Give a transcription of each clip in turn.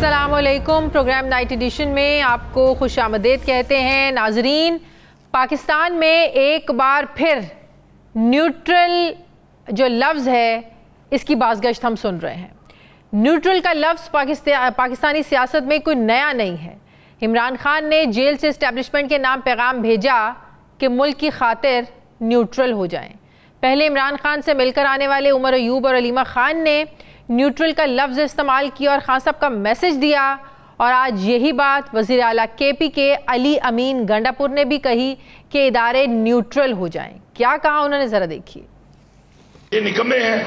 السلام علیکم. Programme night edition میں آپ کو خوش آمدید کہتے ہیں. ناظرین, پاکستان میں ایک بار پھر نیوٹرل جو لفظ ہے اس کی بازگشت ہم سن رہے ہیں. نیوٹرل کا لفظ پاکستانی سیاست میں کوئی نیا نہیں ہے. عمران خان نے جیل سے اسٹیبلشمنٹ کے نام پیغام بھیجا کہ ملک کی خاطر نیوٹرل ہو جائیں. پہلے عمران خان سے مل کر آنے والے عمر ایوب اور علیمہ خان نے نیوٹرل کا لفظ استعمال کیا اور خان صاحب کا میسج دیا, اور آج یہی بات وزیر اعلیٰ کے پی کے علی امین گنڈا پور نے بھی کہی کہ ادارے نیوٹرل ہو جائیں. کیا کہا انہوں نے, ذرا دیکھیے. یہ نکمے ہیں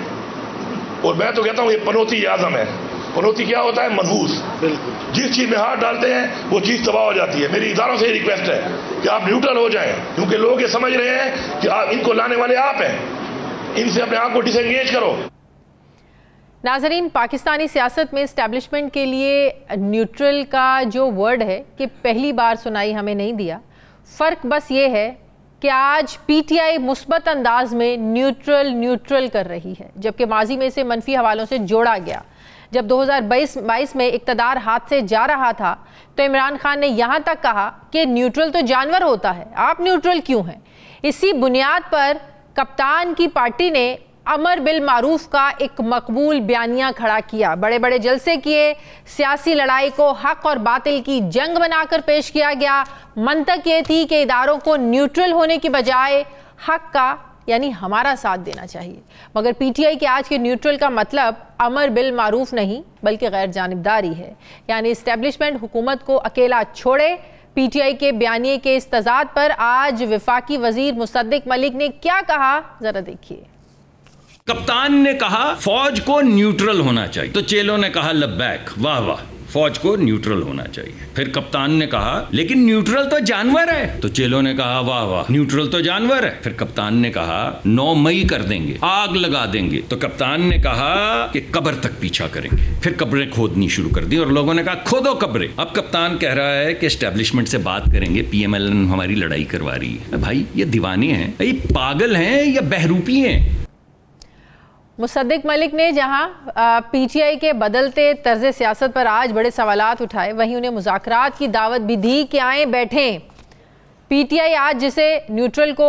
اور میں تو کہتا ہوں یہ پنوتی اعظم ہے. پنوتی کیا ہوتا ہے؟ منحوس. جس چیز میں ہاتھ ڈالتے ہیں وہ چیز تباہ ہو جاتی ہے. میری اداروں سے یہ ریکویسٹ ہے کہ آپ نیوٹرل ہو جائیں, کیونکہ لوگ یہ سمجھ رہے ہیں کہ ان کو لانے والے آپ ہیں. ان سے اپنے آپ کو ڈس انگیج کرو. ناظرین, پاکستانی سیاست میں اسٹیبلشمنٹ کے لیے نیوٹرل کا جو ورڈ ہے کہ پہلی بار سنائی ہمیں نہیں دیا. فرق بس یہ ہے کہ آج پی ٹی آئی مثبت انداز میں نیوٹرل کر رہی ہے, جبکہ ماضی میں اسے منفی حوالوں سے جوڑا گیا. جب 2022 میں اقتدار ہاتھ سے جا رہا تھا تو عمران خان نے یہاں تک کہا کہ نیوٹرل تو جانور ہوتا ہے, آپ نیوٹرل کیوں ہیں. اسی بنیاد پر کپتان کی پارٹی نے امر بالمعروف کا ایک مقبول بیانیہ کھڑا کیا, بڑے بڑے جلسے کیے, سیاسی لڑائی کو حق اور باطل کی جنگ بنا کر پیش کیا گیا. منطق یہ تھی کہ اداروں کو نیوٹرل ہونے کی بجائے حق کا یعنی ہمارا ساتھ دینا چاہیے. مگر پی ٹی آئی کے آج کے نیوٹرل کا مطلب امر بالمعروف نہیں بلکہ غیر جانبداری ہے, یعنی اسٹیبلشمنٹ حکومت کو اکیلا چھوڑے. پی ٹی آئی کے بیانیے کے اس تضاد پر آج وفاقی وزیر مصدق ملک نے کیا کہا, ذرا دیکھیے. کپتان نے کہا فوج کو نیوٹرل ہونا چاہیے, تو چیلوں نے کہا لبیک, واہ واہ, فوج کو نیوٹرل ہونا چاہیے. پھر کپتان نے کہا لیکن نیوٹرل تو جانور ہے, تو چیلوں نے کہا واہ واہ, نیوٹرل تو جانور ہے. پھر کپتان نے کہا 9 مئی کر دیں گے, آگ لگا دیں گے, تو کپتان نے کہا کہ قبر تک پیچھا کریں گے. پھر قبریں کھودنی شروع کر دی اور لوگوں نے کہا کھودو قبریں. اب کپتان کہہ رہا ہے کہ اسٹیبلشمنٹ سے بات کریں گے, پی ایم ایل این ہماری لڑائی کروا رہی ہے. بھائی یہ دیوانے ہیں, یہ پاگل ہیں یا بہروپی ہیں؟ مصدق ملک نے جہاں پی ٹی آئی کے بدلتے طرز سیاست پر آج بڑے سوالات اٹھائے, وہیں انہیں مذاکرات کی دعوت بھی دی کہ آئیں بیٹھیں. پی ٹی آئی آج جسے نیوٹرل کو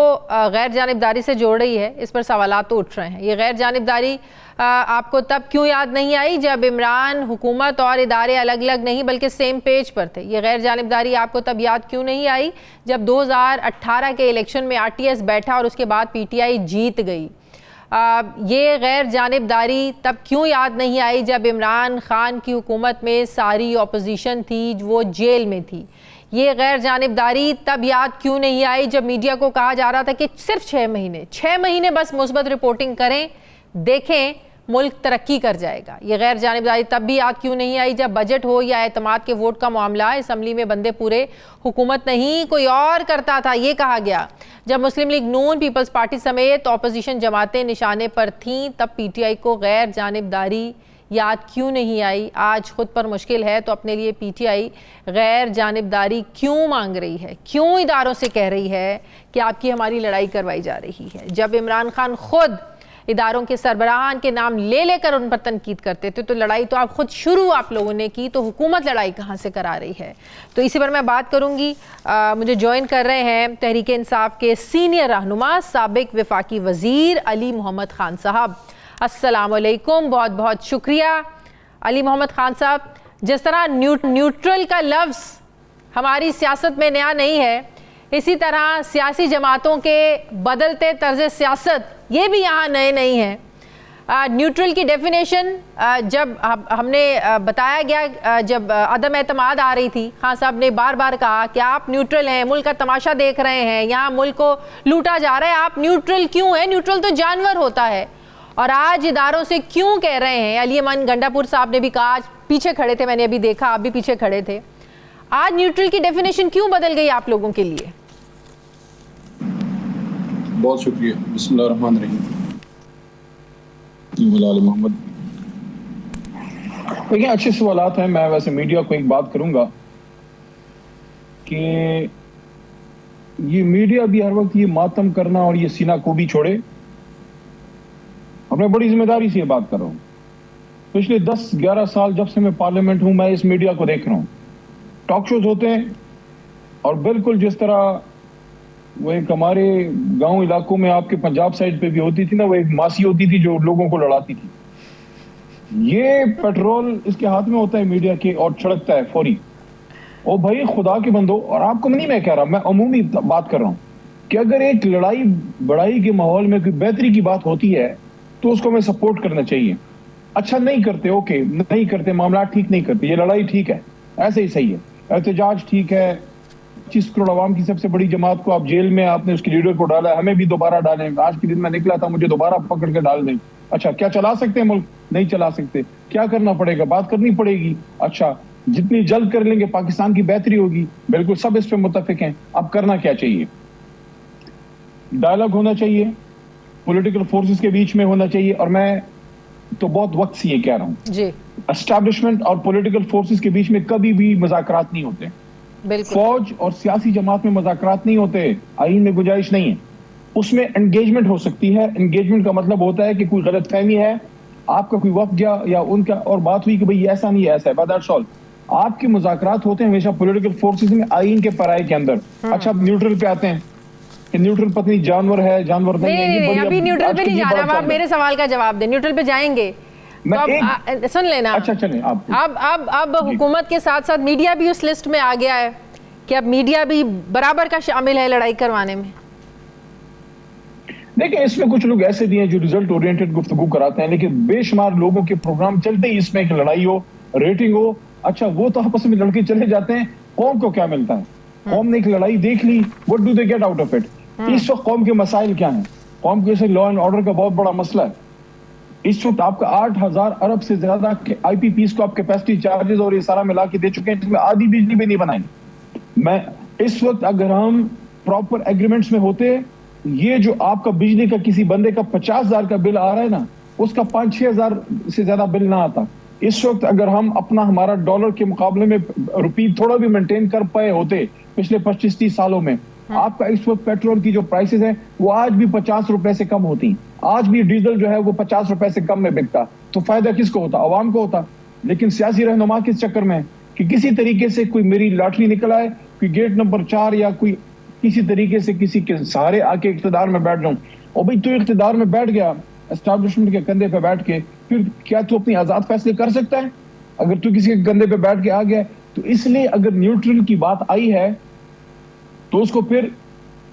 غیر جانبداری سے جوڑ رہی ہے, اس پر سوالات تو اٹھ رہے ہیں. یہ غیر جانبداری آپ کو تب کیوں یاد نہیں آئی جب عمران حکومت اور ادارے الگ الگ نہیں بلکہ سیم پیج پر تھے؟ یہ غیر جانبداری آپ کو تب یاد کیوں نہیں آئی جب 2018 کے الیکشن میں آر ٹی ایس بیٹھا اور اس کے بعد پی ٹی آئی جیت گئی؟ یہ غیر جانبداری تب کیوں یاد نہیں آئی جب عمران خان کی حکومت میں ساری اپوزیشن تھی, وہ جیل میں تھی؟ یہ غیر جانبداری تب یاد کیوں نہیں آئی جب میڈیا کو کہا جا رہا تھا کہ صرف 6 مہینے بس مثبت رپورٹنگ کریں, دیکھیں ملک ترقی کر جائے گا؟ یہ غیر جانبداری تب بھی یاد کیوں نہیں آئی جب بجٹ ہو یا اعتماد کے ووٹ کا معاملہ اسمبلی میں بندے پورے حکومت نہیں کوئی اور کرتا تھا یہ کہا گیا؟ جب مسلم لیگ نون, پیپلز پارٹی سمیت اپوزیشن جماعتیں نشانے پر تھیں تب پی ٹی آئی کو غیر جانبداری یاد کیوں نہیں آئی؟ آج خود پر مشکل ہے تو اپنے لیے پی ٹی آئی غیر جانبداری کیوں مانگ رہی ہے, کیوں اداروں سے کہہ رہی ہے کہ آپ کی ہماری لڑائی کروائی جا رہی ہے؟ جب عمران خان خود اداروں کے سربراہان کے نام لے کر ان پر تنقید کرتے تھے تو لڑائی تو آپ خود شروع آپ لوگوں نے کی, تو حکومت لڑائی کہاں سے کرا رہی ہے؟ تو اسی پر میں بات کروں گی. مجھے جوائن کر رہے ہیں تحریک انصاف کے سینئر رہنما سابق وفاقی وزیر علی محمد خان صاحب. السلام علیکم, بہت بہت شکریہ. علی محمد خان صاحب, جس طرح نیوٹرل کا لفظ ہماری سیاست میں نیا نہیں ہے, اسی طرح سیاسی جماعتوں کے بدلتے طرز سیاست یہ بھی یہاں نئے نہیں ہیں. نیوٹرل کی ڈیفینیشن جب ہم نے بتایا گیا, جب عدم اعتماد آ رہی تھی, خان صاحب نے بار بار کہا کہ آپ نیوٹرل ہیں, ملک کا تماشا دیکھ رہے ہیں, یہاں ملک کو لوٹا جا رہا ہے, آپ نیوٹرل کیوں ہیں؟ نیوٹرل تو جانور ہوتا ہے. اور آج اداروں سے کیوں کہہ رہے ہیں؟ علی امین گنڈا پور صاحب نے بھی کہا, آج پیچھے کھڑے تھے, میں نے ابھی دیکھا آپ بھی پیچھے کھڑے تھے. آج نیوٹرل کی ڈیفینیشن کیوں بدل گئی آپ لوگوں کے لیے؟ بہت شکریہ. بسم اللہ الرحمن الرحیم. محمد, دیکھیں اچھے سوالات ہیں. میں ویسے میڈیا کو ایک بات کروں گا کہ یہ میڈیا بھی ہر وقت یہ ماتم کرنا اور یہ سینہ کوبی چھوڑے. اور میں بڑی ذمہ داری سے یہ بات کر رہا ہوں. پچھلے 10-11 سال جب سے میں پارلیمنٹ ہوں میں اس میڈیا کو دیکھ رہا ہوں. ٹاک شوز ہوتے ہیں اور بالکل جس طرح وہ ایک ہمارے گاؤں علاقوں میں آپ کے پنجاب سائڈ پہ بھی ہوتی تھی نا, وہ ایک ماسی ہوتی تھی جو لوگوں کو لڑاتی تھی. یہ پیٹرول اس کے ہاتھ میں ہوتا ہے میڈیا کے اور چھڑکتا ہے فوری. او بھائی خدا کے بندو, اور آپ کو نہیں میں کہہ رہا, میں عمومی بات کر رہا ہوں کہ اگر ایک لڑائی بڑائی کے ماحول میں کوئی بہتری کی بات ہوتی ہے تو اس کو ہمیں سپورٹ کرنا چاہیے. اچھا نہیں کرتے, اوکے نہیں کرتے, معاملات ٹھیک نہیں کرتے, یہ لڑائی ٹھیک ہے, ایسے ہی صحیح ہے, احتجاج ٹھیک ہے. 25 کروڑ عوام کی سب سے بڑی جماعت کو آپ جیل میں آپ نے اس کے لیڈر کو ڈالا ہے, ہمیں بھی دوبارہ ڈالیں. آج کے دن میں نکلا تھا, مجھے دوبارہ پکڑ کے ڈال دیں. اچھا کیا چلا سکتے ہیں ملک؟ نہیں چلا سکتے. کیا کرنا پڑے گا؟ بات کرنی پڑے گی. اچھا جتنی جلد کر لیں گے پاکستان کی بہتری ہوگی. بالکل سب اس پہ متفق ہیں. اب کرنا کیا چاہیے؟ ڈائلاگ ہونا چاہیے, پولیٹیکل فورسز کے بیچ میں ہونا چاہیے. اور میں تو بہت وقت سے یہ کہہ رہا ہوں جی, اسٹیبلشمنٹ اور پولیٹیکل فورسز کے بیچ میں کبھی بھی مذاکرات نہیں ہوتے. بالکل فوج اور سیاسی جماعت میں مذاکرات نہیں ہوتے. آئین میں گنجائش نہیں ہے. اس میں انگیجمنٹ ہو سکتی ہے. انگیجمنٹ کا مطلب ہوتا ہے کہ کوئی غلط فہمی ہے, آپ کا کوئی وقت گیا یا ان کا اور بات ہوئی کہ بھئی ایسا نہیں ہے, ایسا ہے, بٹ دیٹس آل. آپ کے مذاکرات ہوتے ہیں ہمیشہ پولیٹیکل فورسز میں آئین کے پرائے کے اندر. اچھا نیوٹرل پہ آتے ہیں کہ نیوٹرل پتنی جانور ہے, جانور نہیں ہے. نہیں, ابھی نیوٹرل پہ نہیں جانا. آپ میرے سوال کا جواب دیں, نیوٹرل پہ جائیں گے تو اب سن لینا. اچھا چلیں اب حکومت کے ساتھ ساتھ میڈیا بھی اس لسٹ میں آ گیا ہے کہ اب میڈیا بھی برابر کا شامل ہے لڑائی کروانے میں. دیکھیں اس میں کچھ لوگ ایسے بھی ہیں جو ریزلٹ اورینٹڈ گفتگو کراتے ہیں, لیکن بے شمار لوگوں کے پروگرام چلتے ہی اس میں ایک لڑائی ہو, ریٹنگ ہو. اچھا وہ تو آپس میں لڑکے چلے جاتے ہیں, قوم کو کیا ملتا ہے؟ قوم نے ایک لڑائی دیکھ لی, what do they get out of it؟ اس وقت قوم کے مسائل کیا ہیں؟ قوم کے لا اینڈ آرڈر کا بہت بڑا مسئلہ ہے. اس وقت آپ کا 8,000 ارب سے زیادہ آئی پی پیز کو آپ کیپیسٹی چارجز اور یہ سارا ملا کے دے چکے ہیں, جس میں آدھی بجلی بھی نہیں بنائی. میں اس وقت اگر ہم پراپر ایگریمنٹس میں ہوتے, یہ جو آپ کا بجلی کا کسی بندے کا 50,000 کا بل آ رہا ہے نا, اس کا 5-6 ہزار سے زیادہ بل نہ آتا. اس وقت اگر ہم ہمارا ڈالر کے مقابلے میں روپی تھوڑا بھی مینٹین کر پائے ہوتے پچھلے 25-30 سالوں میں, آپ کا اس وقت پیٹرول کی جو پرائسز ہیں وہ آج بھی 50 روپے سے کم ہوتی. آج بھی ڈیزل جو ہے وہ 50 روپے سے کم میں بکتا. تو فائدہ کس کو ہوتا؟ عوام کو ہوتا. لیکن سیاسی رہنما کس چکر میں کہ کسی طریقے سے کوئی میری لاٹری نکل آئے, کوئی گیٹ نمبر 4 یا کوئی کسی طریقے سے کسی کے سہارے آ کے اقتدار میں بیٹھ جاؤں. اور بھائی تو اقتدار میں بیٹھ گیا اسٹیبلشمنٹ کے کندھے پہ بیٹھ کے, پھر کیا تو اپنی آزاد فیصلے کر سکتا ہے؟ اگر تو کسی کے کندھے پہ بیٹھ کے آ گیا. تو اس لیے اگر نیوٹرل کی بات آئی ہے تو اس کو پھر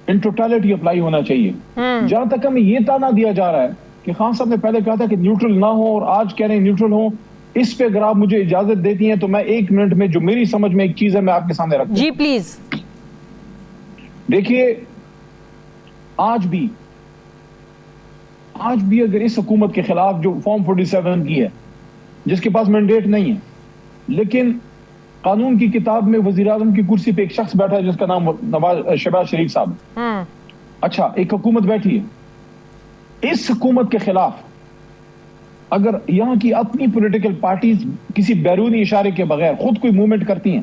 ان ٹوٹالٹی اپلائی ہونا چاہیے. جہاں تک ہمیں یہ تانا دیا جا رہا ہے کہ خان صاحب نے پہلے کہا تھا کہ نیوٹرل نہ ہو اور آج کہہ رہے ہیں نیوٹرل ہو, اس پہ اگر آپ مجھے اجازت دیتی ہیں تو میں 1 منٹ میں جو میری سمجھ میں ایک چیز ہے میں آپ کے سامنے رکھتا ہوں. جی پلیز. دیکھیے آج بھی اگر اس حکومت کے خلاف جو فارم 47 کی ہے, جس کے پاس مینڈیٹ نہیں ہے, لیکن قانون کی کتاب میں وزیر اعظم کی کرسی پہ ایک شخص بیٹھا ہے جس کا نام شہباز شریف صاحب. اچھا ایک حکومت بیٹھی ہے, اس حکومت کے خلاف اگر یہاں کی اپنی پولیٹیکل پارٹیز کسی بیرونی اشارے کے بغیر خود کوئی موومنٹ کرتی ہیں,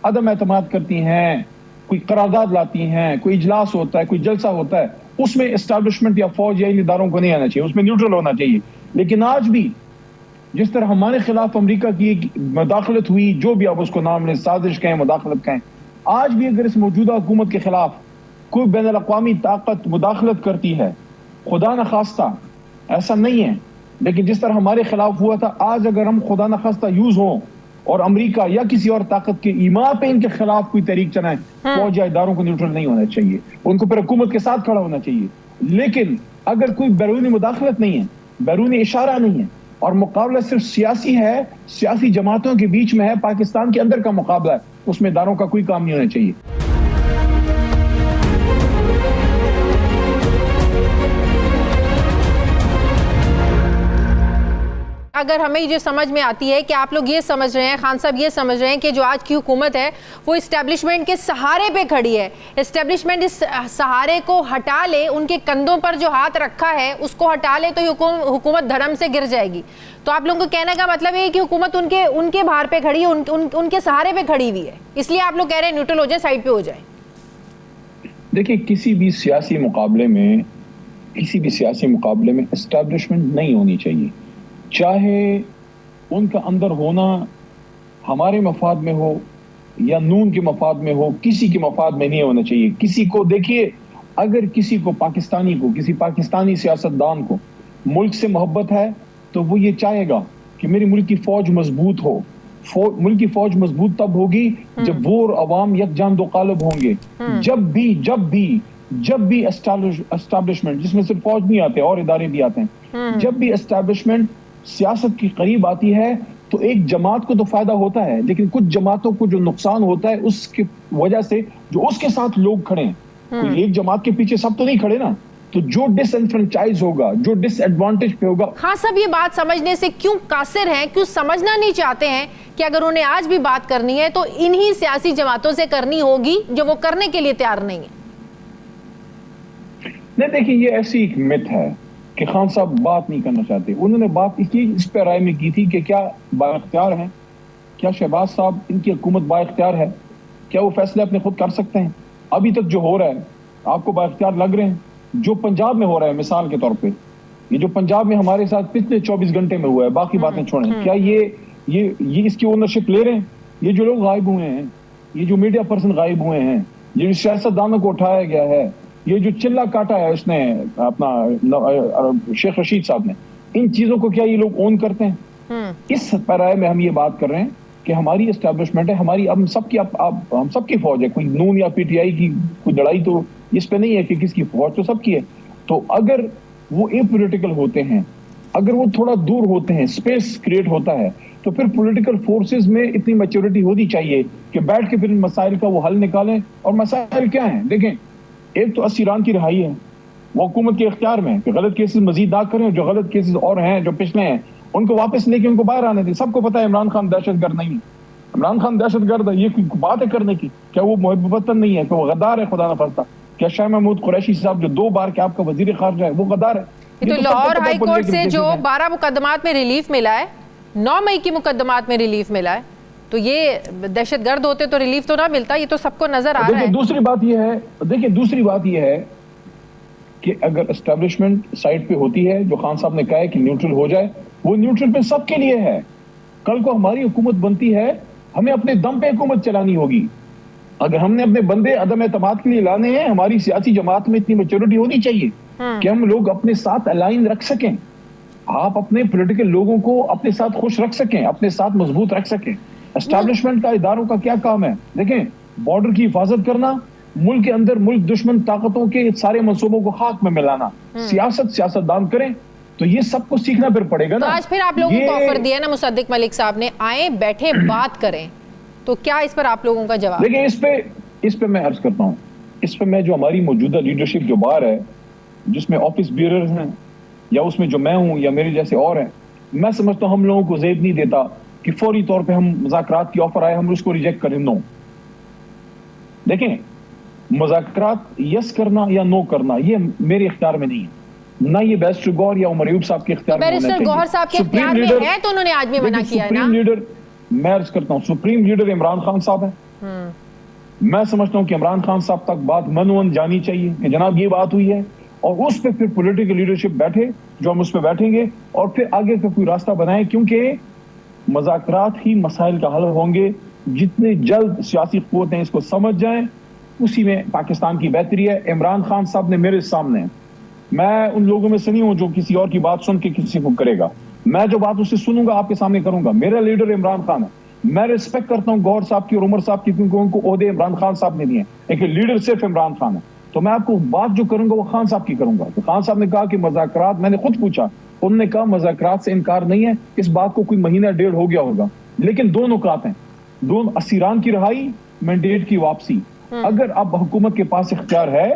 عدم اعتماد کرتی ہیں, کوئی قرارداد لاتی ہیں, کوئی اجلاس ہوتا ہے, کوئی جلسہ ہوتا ہے, اس میں اسٹیبلشمنٹ یا فوج یا ان اداروں کو نہیں آنا چاہیے, اس میں نیوٹرل ہونا چاہیے. لیکن آج بھی جس طرح ہمارے خلاف امریکہ کی ایک مداخلت ہوئی, جو بھی آپ اس کو نام لیں, سازش کہیں, مداخلت کہیں, آج بھی اگر اس موجودہ حکومت کے خلاف کوئی بین الاقوامی طاقت مداخلت کرتی ہے, خدا نخواستہ ایسا نہیں ہے, لیکن جس طرح ہمارے خلاف ہوا تھا, آج اگر ہم خدا نخواستہ یوز ہوں اور امریکہ یا کسی اور طاقت کے ایما پہ ان کے خلاف کوئی تحریک چلائیں, فوج یا اداروں کو نیوٹرل نہیں ہونا چاہیے, ان کو پھر حکومت کے ساتھ کھڑا ہونا چاہیے. لیکن اگر کوئی بیرونی مداخلت نہیں ہے, بیرونی اشارہ نہیں ہے, اور مقابلہ صرف سیاسی ہے, سیاسی جماعتوں کے بیچ میں ہے, پاکستان کے اندر کا مقابلہ ہے, اس میں اداروں کا کوئی کام نہیں ہونا چاہیے. اگر ہمیں یہ سمجھ میں آتی ہے کہ آپ لوگ یہ سمجھ رہے ہیں, خان صاحب یہ سمجھ رہے ہیں کہ جو آج کی حکومت ہے وہ اسٹیبلشمنٹ کے سہارے پہ کھڑی ہے, اسٹیبلشمنٹ اس سہارے کو ہٹا لے, ان کے کندھوں پر جو ہاتھ رکھا ہے اس کو ہٹا لے تو حکومت دھرم سے گر جائے گی. تو آپ لوگوں کو کہنے کا مطلب یہ ہے کہ حکومت ان کے بھار پہ کھڑی ہے, ان کے سہارے پہ کھڑی ہوئی ہے, اس لیے آپ لوگ کہہ رہے ہیں نیوٹرل ہو جائیں, سائڈ پہ ہو جائیں. دیکھیں کسی بھی سیاسی مقابلے میں اسٹیبلشمنٹ نہیں ہونی چاہیے, چاہے ان کا اندر ہونا ہمارے مفاد میں ہو یا نون کے مفاد میں ہو، کسی کے مفاد میں نہیں ہونا چاہیے. کسی کو دیکھیے، اگر کسی کو پاکستانی کو، کسی پاکستانی سیاستدان کو ملک سے محبت ہے تو وہ یہ چاہے گا کہ میری ملک کی فوج مضبوط ہو. ملک کی فوج مضبوط تب ہوگی جب وہ اور عوام یکجان دو قالب ہوں گے. جب بھی اسٹیبلشمنٹ، جس میں صرف فوج نہیں آتے اور ادارے بھی آتے ہیں، جب بھی اسٹیبلشمنٹ سیاست کی قریب آتی ہے تو ایک جماعت کو تو فائدہ ہوتا ہے، لیکن کچھ جماعتوں کو جو نقصان ہوتا ہے اس کی وجہ سے جو اس کے ساتھ لوگ کھڑے ہیں. کوئی ایک جماعت کے پیچھے سب تو نہیں کھڑے نا، تو جو ڈس انفرنچائز ہوگا، جو ڈس ایڈوانٹیج پہ ہوگا. خان صاحب یہ بات سمجھنے سے کیوں قاصر ہیں، کیوں سمجھنا نہیں چاہتے ہیں کہ اگر انہیں آج بھی بات کرنی ہے تو انہی سیاسی جماعتوں سے کرنی ہوگی جو وہ کرنے کے لیے تیار نہیں ہیں؟ نہیں دیکھیں، یہ ایسی ایک مت ہے کہ خان صاحب بات نہیں کرنا چاہتے. انہوں نے بات اس پہ رائے میں کی تھی کہ کیا با اختیار ہیں، کیا شہباز صاحب ان کی حکومت با اختیار ہے، کیا وہ فیصلے اپنے خود کر سکتے ہیں. ابھی تک جو ہو رہا ہے آپ کو با اختیار لگ رہے ہیں. جو پنجاب میں ہو رہا ہے مثال کے طور پہ، یہ جو پنجاب میں ہمارے ساتھ پچھلے 24 گھنٹے میں ہوا ہے، باقی باتیں چھوڑیں، کیا یہ اس کی اونرشپ لے رہے ہیں؟ یہ جو لوگ غائب ہوئے ہیں، یہ جو میڈیا پرسن غائب ہوئے ہیں، یہ جو سیاستدانوں کو اٹھایا گیا ہے، یہ جو چلا کاٹا ہے اس نے اپنا شیخ رشید صاحب نے، ان چیزوں کو کیا یہ لوگ اون کرتے ہیں؟ اس پیرائے میں ہم یہ بات کر رہے ہیں کہ ہماری اسٹیبلشمنٹ ہے، ہماری ہم سب کی فوج ہے. کوئی نون یا پی ٹی آئی کی کوئی لڑائی تو اس پہ نہیں ہے کہ کس کی فوج، تو سب کی ہے. تو اگر وہ اپولیٹیکل ہوتے ہیں، اگر وہ تھوڑا دور ہوتے ہیں، اسپیس کریٹ ہوتا ہے، تو پھر پولیٹیکل فورسز میں اتنی میچورٹی ہونی چاہیے کہ بیٹھ کے پھر ان مسائل کا وہ حل نکالیں. اور مسائل کیا ہیں؟ دیکھیں، ایک تو اسیران کی رہائی ہے، وہ حکومت کے اختیار میں کہ غلط کیسز مزید نہ کریں، جو غلط کیسز اور ہیں جو پچھلے ہیں ان کو واپس لے کے ان کو باہر آنے دیں. سب کو پتا ہے عمران خان دہشت گرد نہیں ہے، عمران خان دہشت گرد ہے، یہ کوئی بات ہے کرنے کی؟ کیا وہ محب وطن نہیں ہے؟ کہ وہ غدار ہے؟ خدا نہ خواستہ کیا شاہ محمود قریشی صاحب جو 2 بار کے آپ کا وزیر خارجہ ہے وہ غدار ہے؟ تو لاہور ہائی کورٹ سے جو 12 مقدمات میں ریلیف ملا ہے، 9 مئی کی مقدمات میں ریلیف ملا ہے، تو یہ دہشت گرد ہوتے تو ریلیف تو نہ ملتا. یہ تو سب کو نظر آ رہا ہے. دوسری بات یہ ہے کہ اگر اسٹیبلشمنٹ سائٹ پہ ہوتی ہے، جو خان صاحب نے کہا ہے کہ نیوٹرل ہو جائے، وہ نیوٹرل پہ سب کے لیے ہے. کل کو ہماری حکومت بنتی ہے، ہمیں اپنے دم پہ حکومت چلانی ہوگی. اگر ہم نے اپنے بندے عدم اعتماد کے لیے لانے ہیں، ہماری سیاسی جماعت میں اتنی میچورٹی ہونی چاہیے کہ ہم لوگ اپنے ساتھ الائن رکھ سکیں. آپ اپنے پولیٹیکل لوگوں کو اپنے ساتھ خوش رکھ سکیں، اپنے ساتھ مضبوط رکھ سکیں. اسٹیبلشمنٹ کا، اداروں کا کیا کام ہے؟ دیکھیں، بارڈر کی حفاظت کرنا، ملک کے اندر ملک دشمن طاقتوں کے سارے منصوبوں کو خاک میں ملانا. سیاستدان کریں تو یہ سب کو سیکھنا پھر پڑے گا نا. آج پھر آپ لوگوں کو آفر دیا نا مصدق ملک صاحب نے، آئیں بیٹھیں بات کریں، تو کیا اس پر آپ لوگوں کا جواب؟ دیکھیں، اس پہ میں عرض کرتا ہوں، اس پہ میں جو ہماری موجودہ لیڈرشپ جو باہر ہے، جس میں آفس بیئررز ہیں یا اس میں جو میں ہوں یا میرے جیسے اور ہیں، میں سمجھتا ہوں ہم لوگوں کو زیب نہیں دیتا کہ فوری طور پہ ہم مذاکرات کی آفر آئے ہم اس کو ریجیکٹ کریں. نو، دیکھیں، مذاکرات یس کرنا یا نو کرنا یہ میرے اختیار میں نہیں ہے، نہ یہ بیرسٹر گوہر یا عمر ایوب صاحب کے اختیار میں ہونا چاہیے. بیرسٹر گوہر صاحب کے اختیار میں ہے تو انہوں نے آج بھی منع کیا ہے نا. سپریم لیڈر، میں عرض کرتا ہوں، سپریم لیڈر عمران خان صاحب ہیں. میں سمجھتا ہوں کہ عمران خان صاحب تک بات منون جانی چاہیے کہ جناب یہ بات ہوئی ہے، اور اس پہ پھر پولیٹیکل لیڈرشپ بیٹھے، جو ہم اس پہ بیٹھیں گے اور پھر آگے کا کوئی راستہ بنائیں. کیونکہ مذاکرات ہی مسائل کا حل ہوں گے. جتنے جلد سیاسی قوتیں اس کو سمجھ جائیں اسی میں پاکستان کی بہتری ہے. عمران خان صاحب نے میرے سامنے، میں ان لوگوں میں سے نہیں ہوں جو کسی اور کی بات سن کے کسی کو کرے گا. میں جو بات اسے سنوں گا آپ کے سامنے کروں گا. میرا لیڈر عمران خان ہے. میں ریسپیکٹ کرتا ہوں گوہر صاحب کی اور عمر صاحب کی، کیونکہ ان کو عہدے عمران خان صاحب نے دیے ہیں، لیکن لیڈر صرف عمران خان ہے. تو میں آپ کو بات جو کروں گا وہ خان صاحب کی کروں گا. تو خان صاحب نے کہا کہ مذاکرات، میں نے خود پوچھا، انہوں نے کہا مذاکرات سے انکار نہیں ہے. اس بات کو کوئی مہینہ 1.5 ہو گیا ہوگا، لیکن 2 نکات ہیں. 2 اسیران کی رہائی، مینڈیٹ کی واپسی. اگر اب حکومت کے پاس اختیار ہے،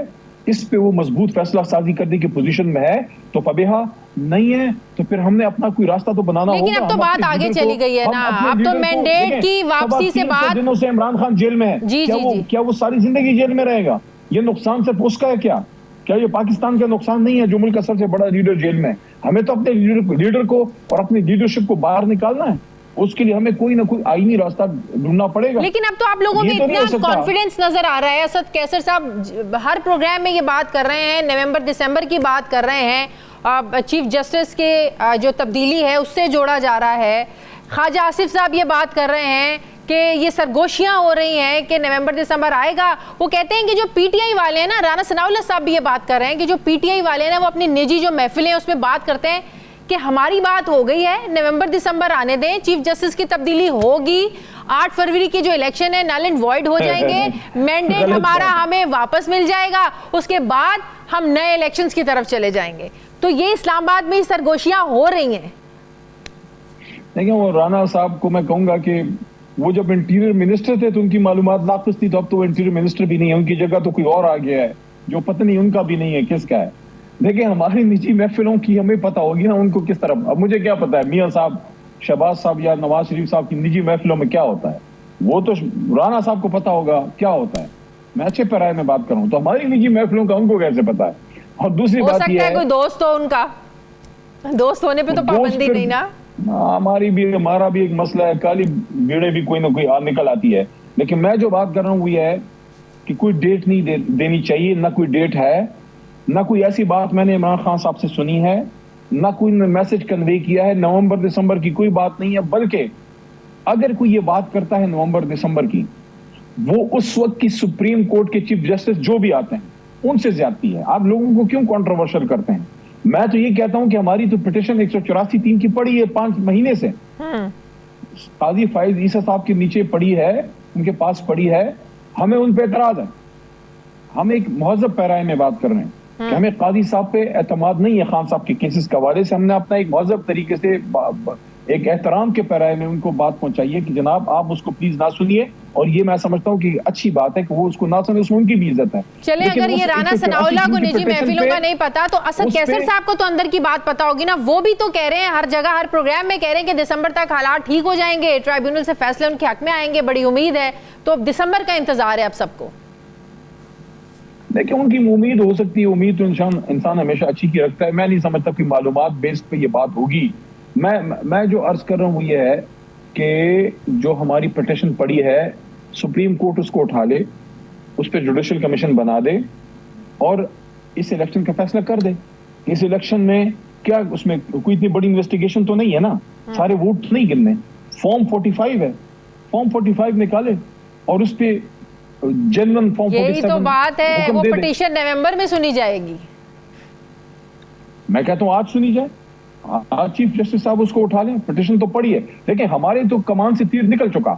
اس پہ وہ مضبوط فیصلہ سازی کرنے کی پوزیشن میں ہے تو فبیہا، نہیں ہے تو پھر ہم نے اپنا کوئی راستہ تو بنانا ہوگا. لیکن اب تو بات آگے چلی گئی ہے نا، اب تو مینڈیٹ کی واپسی سے بات. دنوں سے عمران خان جیل میں ہے، کیا وہ ساری زندگی جیل میں رہے گا؟ یہ نقصان صرف اس کا ہے کیا یہ پاکستان کا نقصان نہیں ہے جو ملک کا سب سے بڑا لیڈر جیل میں ہے؟ ہمیں تو اپنے لیڈر کو اور اپنی لیڈرشپ کو باہر نکالنا ہے. اس کے لیے ہمیں کوئی نہ کوئی آئینی راستہ ڈھونڈنا پڑے گا. لیکن اب تو آپ لوگوں میں اتنا کانفیڈنس نظر آ رہا ہے. اسد کیسر صاحب ہر پروگرام میں یہ بات کر رہے ہیں، نومبر دسمبر کی بات کر رہے ہیں، چیف جسٹس کے جو تبدیلی ہے اس سے جوڑا جا رہا ہے. خواجہ آصف صاحب یہ بات کر رہے ہیں کہ یہ سرگوشیاں ہو رہی ہیں کہ نومبر دسمبر آئے گا. وہ کہتے ہیں کہ جو پی ٹی آئی والے ہیں نا, رانا ثناء اللہ صاحب بھی یہ بات کر رہے ہیں کہ جو پی ٹی آئی والے ہیں وہ اپنی نجی جو محفلیں اس میں بات کرتے ہیں کہ ہماری بات ہو گئی ہے, نومبر دسمبر آنے دیں, چیف جسٹس کی تبدیلی ہوگی, 8 فروری کی جو الیکشن ہے نل اینڈ وائڈ ہو جائیں گے, مینڈیٹ ہمارا ہمیں واپس مل جائے گا, اس کے بعد ہم نئے الیکشنز کی طرف چلے جائیں گے. تو یہ اسلام آباد میں سرگوشیاں ہو رہی ہیں. دیکھیں وہ رانا صاحب کو میں کہوں گا کہ وہ جب انٹیریئر منسٹر تھے تو ان کی معلومات ناقص تھی, تو اب تو وہ انٹیریئر منسٹر بھی نہیں ہے, ان کی جگہ تو کوئی اور آ گیا ہے جو پتہ نہیں ان کا بھی نہیں ہے کس کا ہے. دیکھیں ہماری نجی محفلوں کی ہمیں پتہ ہوگی نا ان کو کس طرح. اب مجھے کیا پتا ہے میاں صاحب, شہباز صاحب یا نواز شریف صاحب کی نجی محفلوں میں کیا ہوتا ہے, وہ تو رانا صاحب کو پتا ہوگا کیا ہوتا ہے. میں اچھے پیرائے میں بات کروں تو ہماری نجی محفلوں کا ان کو کیسے پتا ہے. اور دوسری بات یہ ہے کوئی دوست ہو ان کا, دوست ہونے پہ تو پابندی نہیں نا. ہمارا بھی ایک مسئلہ ہے, کالی بیڑے بھی کوئی نہ کوئی نکل آتی ہے. لیکن میں جو بات کر رہا ہوں وہ یہ ہے کہ کوئی ڈیٹ نہیں دینی چاہیے, نہ کوئی ڈیٹ ہے, نہ کوئی ایسی بات میں نے عمران خان صاحب سے سنی ہے, نہ کوئی میسج کنوے کیا ہے. نومبر دسمبر کی کوئی بات نہیں ہے, بلکہ اگر کوئی یہ بات کرتا ہے نومبر دسمبر کی, وہ اس وقت کی سپریم کورٹ کے چیف جسٹس جو بھی آتے ہیں ان سے زیادتی ہے. آپ لوگوں کو کیوں کنٹروورشل کرتے ہیں؟ میں تو یہ کہتا ہوں کہ ہماری تو پٹیشن 184(3) کی پڑی ہے 5 مہینے سے, قاضی فائز عیسیٰ صاحب کے نیچے پڑی ہے, ان کے پاس پڑی ہے, ہمیں ان پہ اعتراض ہے. ہم ایک مہذب پیرائے میں بات کر رہے ہیں کہ ہمیں قاضی صاحب پہ اعتماد نہیں ہے خان صاحب کے کیسز کے حوالے سے. ہم نے اپنا ایک مہذب طریقے سے ایک احترام کے پیرائے میں ان کو بات پہنچائی ہے کہ جناب آپ اس کو پلیز نہ سنیے, اور یہ میں سمجھتا ہوں کہ اچھی بات ہے کہ وہ اس کو نہ سنیں, اس میں ان کی بھی عزت ہے. چلیں اگر یہ رانا ثناء اللہ کو نجی محفلوں کا نہیں پتا تو اسد کیسر صاحب کو تو اندر کی بات پتا ہوگی نا. وہ بھی تو کہہ رہے ہیں ہر جگہ ہر پروگرام میں کہہ رہے ہیں کہ دسمبر تک حالات ٹھیک ہو جائیں گے, ٹرائیبیونل سے فیصلے ان کے حق میں آئیں گے, بڑی امید ہے. تو اب دسمبر کا انتظار ہے اب سب کو. دیکھیں ان کی امید ہو سکتی ہے, امید تو انسان ہمیشہ اچھی کی رکھتا ہے. میں نہیں سمجھتا کہ معلومات بیس پہ یہ بات ہوگی. میں جو عرض کر رہا ہوں وہ یہ ہے کہ جو ہماری پٹیشن پڑی ہے سپریم کورٹ اس کو اٹھا لے, اس پہ جوڈیشل کمیشن بنا دے اور اس الیکشن کا فیصلہ کر دے. اس الیکشن میں کیا اس میں کوئی اتنی بڑی انویسٹیگیشن تو نہیں ہے نا, سارے ووٹ نہیں گننے. فارم 45 ہے, فارم 45 نکالے اور اس پہ جنرل فارم 47. یہی تو بات ہے, وہ پٹیشن نومبر میں سنی جائے گی. میں کہتا ہوں آج سنی جائے, آج چیف جسٹس صاحب اس کو اٹھا لیں. پٹیشن تو پڑی ہے, لیکن ہمارے تو کمان سے تیر نکل چکا.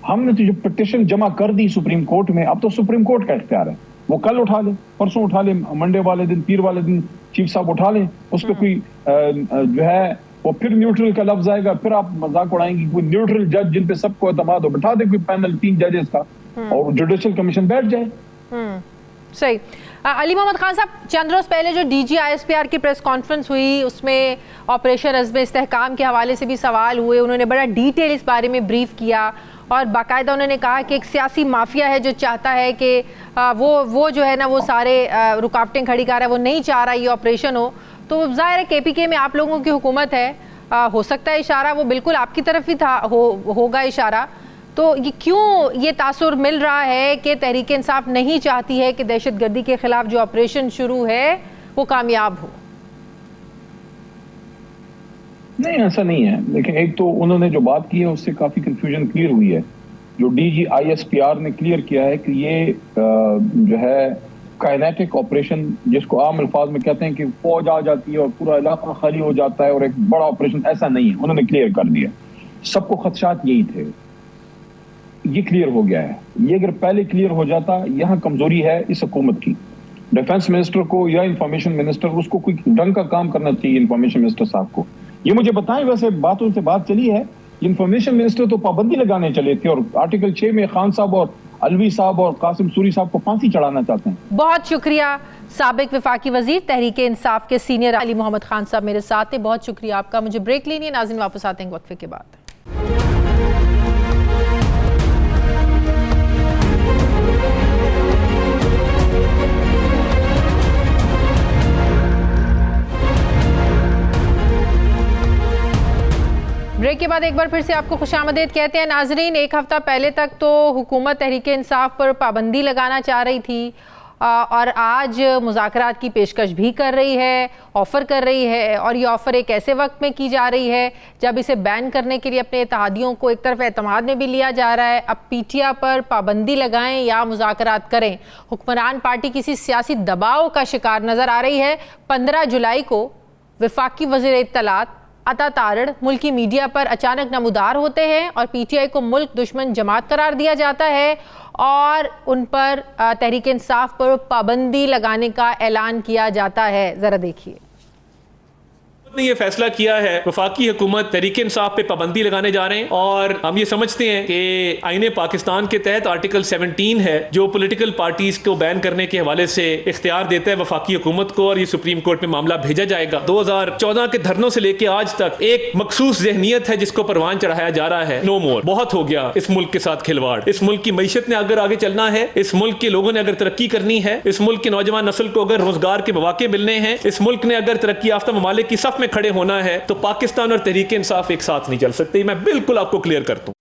ہم نے تو جو پٹیشن جمع کر دی سپریم کورٹ میں, اب تو سپریم کورٹ کا اختیار ہے, وہ کل اٹھا لیں, پرسوں اٹھا لیں, منڈے والے دن, پیر والے دن چیف صاحب اٹھا لیں. اس پہ کوئی جو ہے وہ پھر نیوٹرل کا لفظ آئے گا, پھر آپ مذاق اڑائیں گی. کوئی نیوٹرل جج جن پہ سب کو اعتماد ہو بٹھا دے, کوئی پینل 3 ججز کا, اور جوڈیشل کمیشن بیٹھ جائے. صحیح. علی محمد خان صاحب, چند روز پہلے جو D G I S P R کی پریس کانفرنس ہوئی اس میں آپریشن عزم استحکام کے حوالے سے بھی سوال ہوئے. انہوں نے بڑا ڈیٹیل اس بارے میں بریف کیا اور باقاعدہ انہوں نے کہا کہ ایک سیاسی مافیا ہے جو چاہتا ہے کہ وہ جو ہے نا وہ سارے رکاوٹیں کھڑی کر رہا ہے, وہ نہیں چاہ رہا یہ آپریشن ہو. تو ظاہر ہے کے پی کے میں آپ لوگوں کی حکومت ہے, ہو سکتا ہے اشارہ وہ بالکل آپ کی طرف ہی تھا ہوگا اشارہ. تو یہ کیوں یہ تاثر مل رہا ہے کہ تحریک انصاف نہیں چاہتی ہے کہ دہشت گردی کے خلاف جو آپریشن شروع ہے وہ کامیاب ہو؟ نہیں ایسا نہیں ہے. لیکن ایک تو انہوں نے جو بات کی ہے اس سے کافی کنفیوژن کلیئر ہوئی ہے. جو D G I S P R نے کلیئر کیا ہے کہ یہ جو ہے کائنیٹک آپریشن, جس کو عام الفاظ میں کہتے ہیں کہ فوج آ جاتی ہے اور پورا علاقہ خالی ہو جاتا ہے اور ایک بڑا آپریشن, ایسا نہیں ہے. انہوں نے کلیئر کر دیا. سب کو خدشات یہی تھے, یہ کلیئر ہو گیا ہے. یہ اگر پہلے کلیئر ہو جاتا, یہاں کمزوری ہے اس حکومت کی. ڈیفنس منسٹر کو یا انفارمیشن منسٹر, اس کو کوئی ڈنگ کا کام کرنا چاہیے انفارمیشن منسٹر صاحب کو. یہ مجھے بتائیں, ویسے باتوں سے بات چلی ہے, انفارمیشن منسٹر تو پابندی لگانے چلے تھے اور آرٹیکل 6 میں خان صاحب اور علوی صاحب اور قاسم سوری صاحب کو پھانسی چڑھانا چاہتے ہیں. بہت شکریہ. سابق وفاقی وزیر تحریک انصاف کے سینئر علی محمد خان صاحب میرے ساتھ ہیں, بہت شکریہ آپ کا. مجھے بریک لینی ہے, ناظرین واپس آتے ہیں وقفے کے بعد. بریک کے بعد ایک بار پھر سے آپ کو خوش آمدید کہتے ہیں. ناظرین, ایک ہفتہ پہلے تک تو حکومت تحریک انصاف پر پابندی لگانا چاہ رہی تھی اور آج مذاکرات کی پیشکش بھی کر رہی ہے، آفر کر رہی ہے، اور یہ آفر ایک ایسے وقت میں کی جا رہی ہے جب اسے بین کرنے کے لیے اپنے اتحادیوں کو ایک طرف اعتماد میں بھی لیا جا رہا ہے۔ اب پی ٹی آئی پر پابندی لگائیں یا مذاکرات کریں، حکمران پارٹی کسی سیاسی دباؤ کا شکار نظر آ رہی ہے۔ 15 جولائی کو وفاقی وزیر اطلاعات عطا تارڑ ملکی میڈیا پر اچانک نمودار ہوتے ہیں اور پی ٹی آئی کو ملک دشمن جماعت قرار دیا جاتا ہے اور ان پر تحریک انصاف پر پابندی لگانے کا اعلان کیا جاتا ہے۔ ذرا دیکھیے، نے یہ فیصلہ کیا ہے وفاقی حکومت تحریک انصاف پہ پابندی لگانے جا رہے ہیں، اور ہم یہ سمجھتے ہیں کہ آئین پاکستان کے تحت آرٹیکل 17 ہے جو پولیٹیکل پارٹیز کو بین کرنے کے حوالے سے اختیار دیتا ہے وفاقی حکومت کو، اور یہ سپریم کورٹ میں معاملہ بھیجا جائے گا۔ 2014 کے دھرنوں سے لے کے آج تک ایک مخصوص ذہنیت ہے جس کو پروان چڑھایا جا رہا ہے، نو مور، بہت ہو گیا اس ملک کے ساتھ کھلواڑ۔ اس ملک کی معیشت نے اگر آگے چلنا ہے، اس ملک کے لوگوں نے اگر ترقی کرنی ہے، اس ملک کی نوجوان نسل کو اگر روزگار کے مواقع ملنے ہیں، اس ملک نے اگر ترقی یافتہ ممالک کی صف میں کھڑے ہونا ہے، تو پاکستان اور تحریک انصاف ایک ساتھ نہیں چل سکتے۔ میں بالکل آپ کو کلیئر کرتا ہوں۔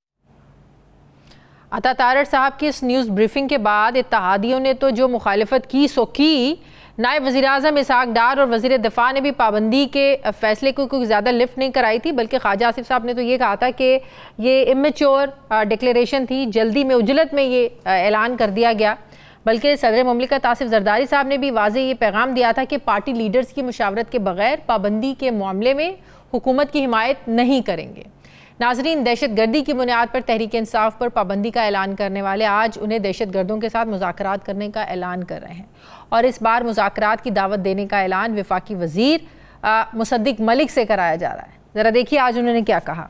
عطا تارڑ صاحب کی اس نیوز بریفنگ کے بعد اتحادیوں نے تو جو مخالفت کی سو کی، نائب وزیر اعظم اسحاق ڈار اور وزیر دفاع نے بھی پابندی کے فیصلے کو کوئی زیادہ لفٹ نہیں کرائی تھی، بلکہ خواجہ آصف صاحب نے تو یہ کہا تھا کہ یہ امیچور ڈکلیریشن تھی، جلدی میں عجلت میں یہ اعلان کر دیا گیا۔ بلکہ صدر مملکت آصف زرداری صاحب نے بھی واضح یہ پیغام دیا تھا کہ پارٹی لیڈرز کی مشاورت کے بغیر پابندی کے معاملے میں حکومت کی حمایت نہیں کریں گے۔ ناظرین، دہشت گردی کی بنیاد پر تحریک انصاف پر پابندی کا اعلان کرنے والے آج انہیں دہشت گردوں کے ساتھ مذاکرات کرنے کا اعلان کر رہے ہیں، اور اس بار مذاکرات کی دعوت دینے کا اعلان وفاقی وزیر مصدق ملک سے کرایا جا رہا ہے۔ ذرا دیکھیے آج انہوں نے کیا کہا۔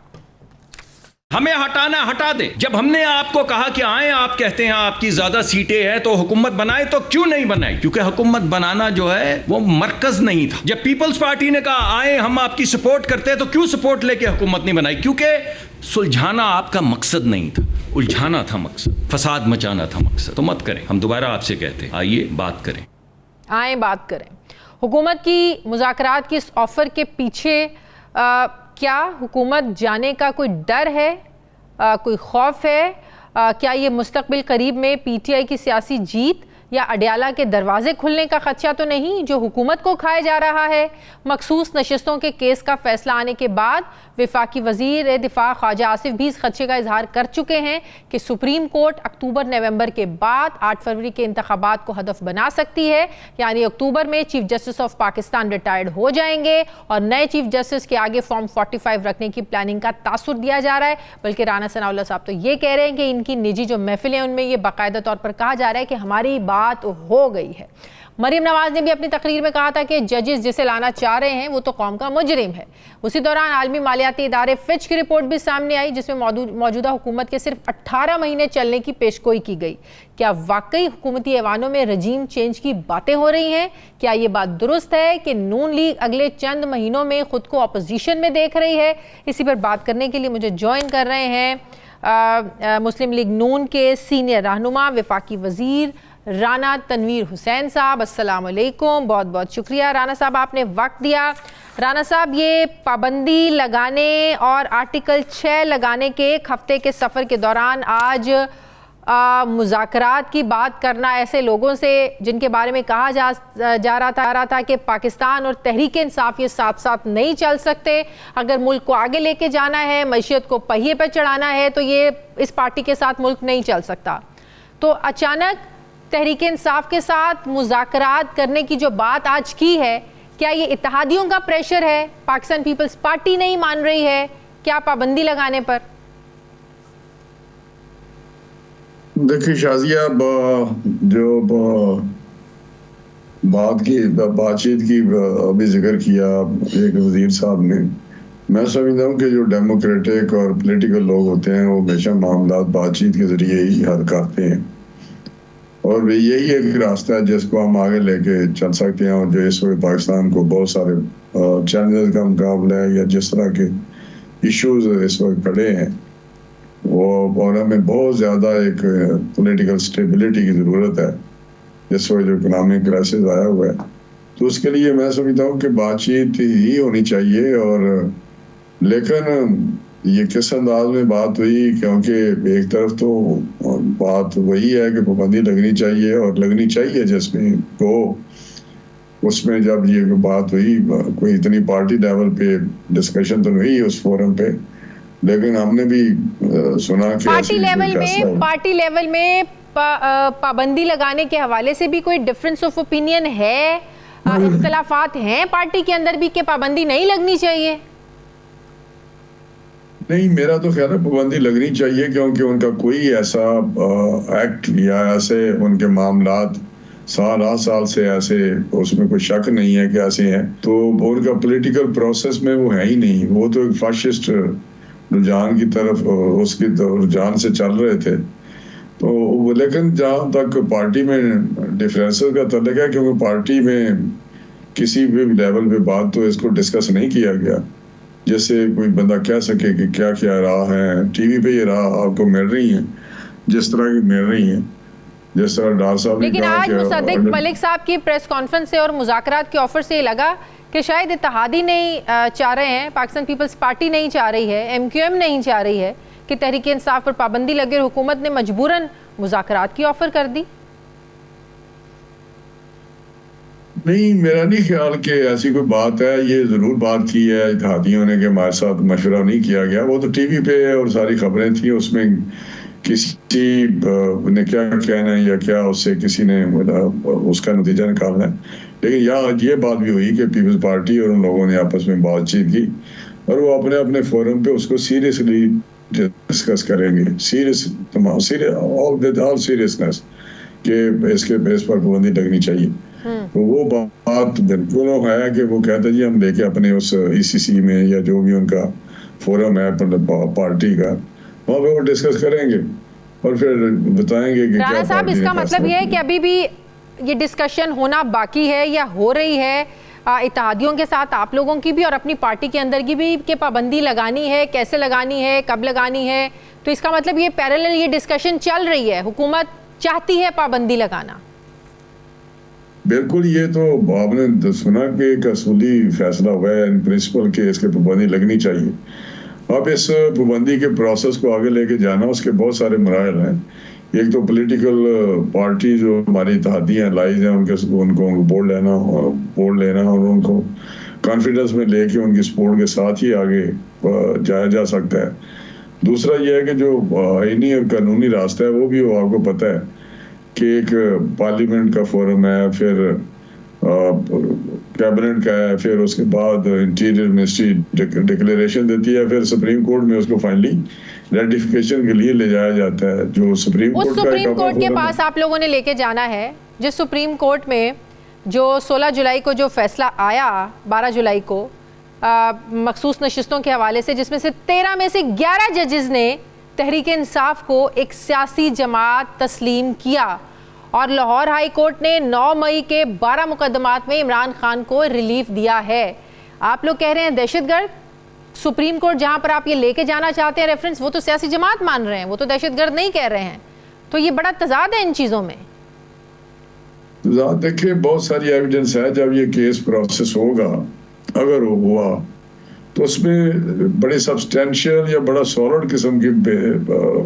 ہمیں ہٹانا ہٹا دے، جب ہم نے آپ کو کہا کہ آئیں، آپ کہتے ہیں آپ کی زیادہ سیٹیں ہیں تو حکومت بنائے، تو کیوں نہیں بنائی؟ کیونکہ حکومت بنانا جو ہے وہ مرکز نہیں تھا۔ جب پیپلز پارٹی نے کہا آئیں ہم آپ کی سپورٹ کرتے ہیں، تو کیوں سپورٹ لے کے حکومت نہیں بنائی؟ کیونکہ سلجھانا آپ کا مقصد نہیں تھا، الجھانا تھا مقصد، فساد مچانا تھا مقصد۔ تو مت کریں، ہم دوبارہ آپ سے کہتے ہیں آئیے بات کریں، آئیں بات کریں۔ حکومت کی مذاکرات کی اس آفر کے پیچھے کیا حکومت جانے کا کوئی ڈر ہے، کوئی خوف ہے؟ کیا یہ مستقبل قریب میں پی ٹی آئی کی سیاسی جیت یا اڈیالہ کے دروازے کھلنے کا خدشہ تو نہیں جو حکومت کو کھایا جا رہا ہے؟ مخصوص نشستوں کے کیس کا فیصلہ آنے کے بعد وفاقی وزیر دفاع خواجہ آصف بھی اس خدشے کا اظہار کر چکے ہیں کہ سپریم کورٹ اکتوبر نومبر کے بعد 8 فروری کے انتخابات کو ہدف بنا سکتی ہے، یعنی اکتوبر میں chief justice of Pakistan retired ہو جائیں گے اور نئے چیف جسٹس کے آگے فارم 45 رکھنے کی پلاننگ کا تاثر دیا جا رہا ہے۔ بلکہ رانا ثناء اللہ صاحب تو یہ کہہ رہے ہیں کہ ان کی نجی جو محفلیں ان میں یہ باقاعدہ طور پر کہا جا رہا ہے کہ ہماری بات ہو گئی ہے۔ مریم نواز نے بھی اپنی تقریر میں کہا تھا کہ ججز جسے لانا چاہ رہے ہیں وہ تو قوم کا مجرم ہے۔ اسی دوران عالمی مالیاتی ادارے فچ کی رپورٹ بھی سامنے آئی جس میں موجودہ حکومت کے صرف 18 مہینے چلنے کی پیشگوئی کی گئی۔ کیا واقعی حکومتی ایوانوں میں رجیم چینج کی باتیں ہو رہی ہیں؟ کیا یہ بات درست ہے کہ نون لیگ اگلے چند مہینوں میں خود کو اپوزیشن میں دیکھ رہی ہے؟ اسی پر بات کرنے کے لیے مجھے جوائن کر رہے ہیں مسلم لیگ نون کے سینئر رہنما وفاقی وزیر رانا تنویر حسین صاحب۔ السلام علیکم، بہت بہت شکریہ رانا صاحب آپ نے وقت دیا۔ رانا صاحب، یہ پابندی لگانے اور آرٹیکل 6 لگانے کے ایک ہفتے کے سفر کے دوران آج مذاکرات کی بات کرنا ایسے لوگوں سے جن کے بارے میں کہا جا رہا تھا کہ پاکستان اور تحریک انصاف یہ ساتھ ساتھ نہیں چل سکتے، اگر ملک کو آگے لے کے جانا ہے، معیشت کو پہیے پر چڑھانا ہے تو یہ اس پارٹی کے ساتھ ملک نہیں چل سکتا، تو اچانک تحریک انصاف کے ساتھ مذاکرات کرنے کی جو بات آج کی ہے، کیا یہ اتحادیوں کا پریشر ہے؟ پاکستان پیپلز پارٹی نہیں مان رہی ہے کیا پابندی لگانے پر؟ دیکھیے شازیہ، جو بات چیت کی ابھی ذکر کیا ایک وزیر صاحب نے، میں سمجھتا ہوں کہ جو ڈیموکریٹک اور پولیٹیکل لوگ ہوتے ہیں وہ ہمیشہ معاملات بات چیت کے ذریعے ہی حل کرتے ہیں، اور یہی ایک راستہ ہے جس کو ہم آگے لے کے چل سکتے ہیں، اور جو اس وقت پاکستان کو بہت سارے چیلنجز کا مقابلہ ہے یا جس طرح کے ایشوز اس وقت کھڑے ہیں وہ، اور ہمیں بہت زیادہ ایک پولیٹیکل اسٹیبلٹی کی ضرورت ہے جس وقت جو اکنامک کرائسس آیا ہوا ہے، تو اس کے لیے میں سمجھتا ہوں کہ بات چیت ہی ہونی چاہیے، اور لیکن یہ کس انداز میں بات ہوئی، کیونکہ ایک طرف تو بات وہی ہے کہ پابندی لگنی چاہیے اور لگنی چاہیے جس میں ہو، اس میں جب یہ بات ہوئی کوئی اتنی پارٹی لیول پہ ڈسکشن تو نہیں اس فورم پہ، لیکن ہم نے بھی سنا کہ پارٹی لیول میں پابندی لگانے کے حوالے سے بھی کوئی ڈفرنس آف اوپینین ہے، اختلافات ہیں پارٹی کے اندر بھی کہ پابندی نہیں لگنی چاہیے؟ نہیں، میرا تو خیال ہے پابندی لگنی چاہیے، کیونکہ ان کا کوئی ایسا ایکٹ یا ایسے ان کے معاملات سال سے ایسے اس میں کوئی شک نہیں ہے کہ ایسے ہیں، تو ان کا پولیٹیکل پروسیس میں وہ ہے ہی نہیں، وہ تو ایک فاشسٹ رجحان کی طرف اس کی رجحان سے چل رہے تھے۔ تو لیکن جہاں تک پارٹی میں ڈفرینسز کا تعلق ہے، کیونکہ پارٹی میں کسی بھی لیول پہ بات تو اس کو ڈسکس نہیں کیا گیا، جیسے کوئی بندہ کہہ سکے کہ کیا کیا راہ ہے، ٹی وی پہ یہ راہ آپ کو مل رہی ہیں جس طرح کی مل رہی ہیں، جس طرح ڈار صاحب نے لیکن کہا آج مصدق ملک صاحب کی پریس کانفرنس سے اور مذاکرات کے آفر سے یہ لگا کہ شاید اتحادی نہیں چاہ رہے ہیں، پاکستان پیپلز پارٹی نہیں چاہ رہی ہے، ایم کیو ایم نہیں چاہ رہی ہے کہ تحریک انصاف پر پابندی لگے، اور حکومت نے مجبوراً مذاکرات کی آفر کر دی۔ نہیں، میرا نہیں خیال کہ ایسی کوئی بات ہے، یہ ضرور بات کی ہے اتحادیوں نے کہ ہمارے ساتھ مشورہ نہیں کیا گیا، وہ تو ٹی وی پہ اور ساری خبریں تھیں، اس میں کسی نے کیا کہنا ہے یا کیا اس سے کسی نے اس کا نتیجہ نکالنا ہے، لیکن یہ بات بھی ہوئی کہ پیپلز پارٹی اور ان لوگوں نے آپس میں بات چیت کی اور وہ اپنے اپنے فورم پہ اس کو سیریسلی ڈسکس کریں گے، آل سیریسنس کہ اس کے بیس پر پابندی لگنی چاہیے۔ تو وہ بات بالکل ہے کہ وہ کہتے جی ہم لے کے اپنے اس ای سی سی میں یا جو بھی ان کا فورم ہے پارٹی کا، وہاں پہ وہ ڈسکس کریں گے اور پھر بتائیں گے کہ رانا صاحب اس کا مطلب یہ ہے کہ ابھی بھی یہ ڈسکشن ہونا باقی ہے یا ہو رہی ہے اتحادیوں کے ساتھ آپ لوگوں کی بھی اور اپنی پارٹی کے اندر کی بھی کہ پابندی لگانی ہے، کیسے لگانی ہے، کب لگانی ہے؟ تو اس کا مطلب یہ پیرالل یہ ڈسکشن چل رہی ہے، حکومت چاہتی ہے پابندی لگانا؟ بالکل، یہ تو آپ نے سنا کہ ایک اصولی فیصلہ ہوا ہے ان پرنسپل کہ اس کے پابندی لگنی چاہیے۔ اب اس پابندی کے پروسیس کو آگے لے کے جانا اس کے بہت سارے مراحل ہیں۔ ایک تو پولیٹیکل پارٹی جو ہماری اتحادی ہیں لائز ہیں ان کو بورڈ لینا اور ان کو کانفیڈنس میں لے کے ان کی سپورٹ کے ساتھ ہی آگے جایا جا سکتا ہے۔ دوسرا یہ ہے کہ جو آئینی اور قانونی راستہ ہے وہ بھی آپ کو پتہ ہے کہ ایک پارلیمنٹ کا فورم ہے، پھر کیبنٹ کا ہے، پھر اس کے بعد انٹیریئر منسٹری ڈکلیریشن دیتی ہے، پھر سپریم کورٹ میں اس کو فائنلی ریٹیفیکیشن کے لیے لے جایا جاتا ہے، جو سپریم کورٹ کے پاس آپ لوگوں نے لے کے جانا ہے، جس سپریم کورٹ میں جو 16 جولائی کو جو فیصلہ آیا 12 جولائی کو مخصوص نشستوں کے حوالے سے، جس میں سے 13 میں سے 11 ججز نے تحریک انصاف کو ایک سیاسی جماعت تسلیم کیا، اور لاہور ہائی کورٹ نے 9 مئی کے 12 مقدمات میں عمران خان کو ریلیف دیا ہے۔ آپ لوگ کہہ رہے ہیں دہشت گرد، سپریم کورٹ جہاں پر آپ یہ لے کے جانا چاہتے ہیں ریفرنس، وہ تو سیاسی جماعت مان رہے ہیں، وہ تو دہشت گرد نہیں کہہ رہے ہیں، تو یہ بڑا تضاد ہے ان چیزوں میں۔ دیکھیں بہت ساری ایویڈنس ہے، جب یہ کیس پروسیس ہوگا اگر ہوا تو اس میں بڑے سبسٹینشیل یا بڑا سالڈ قسم کی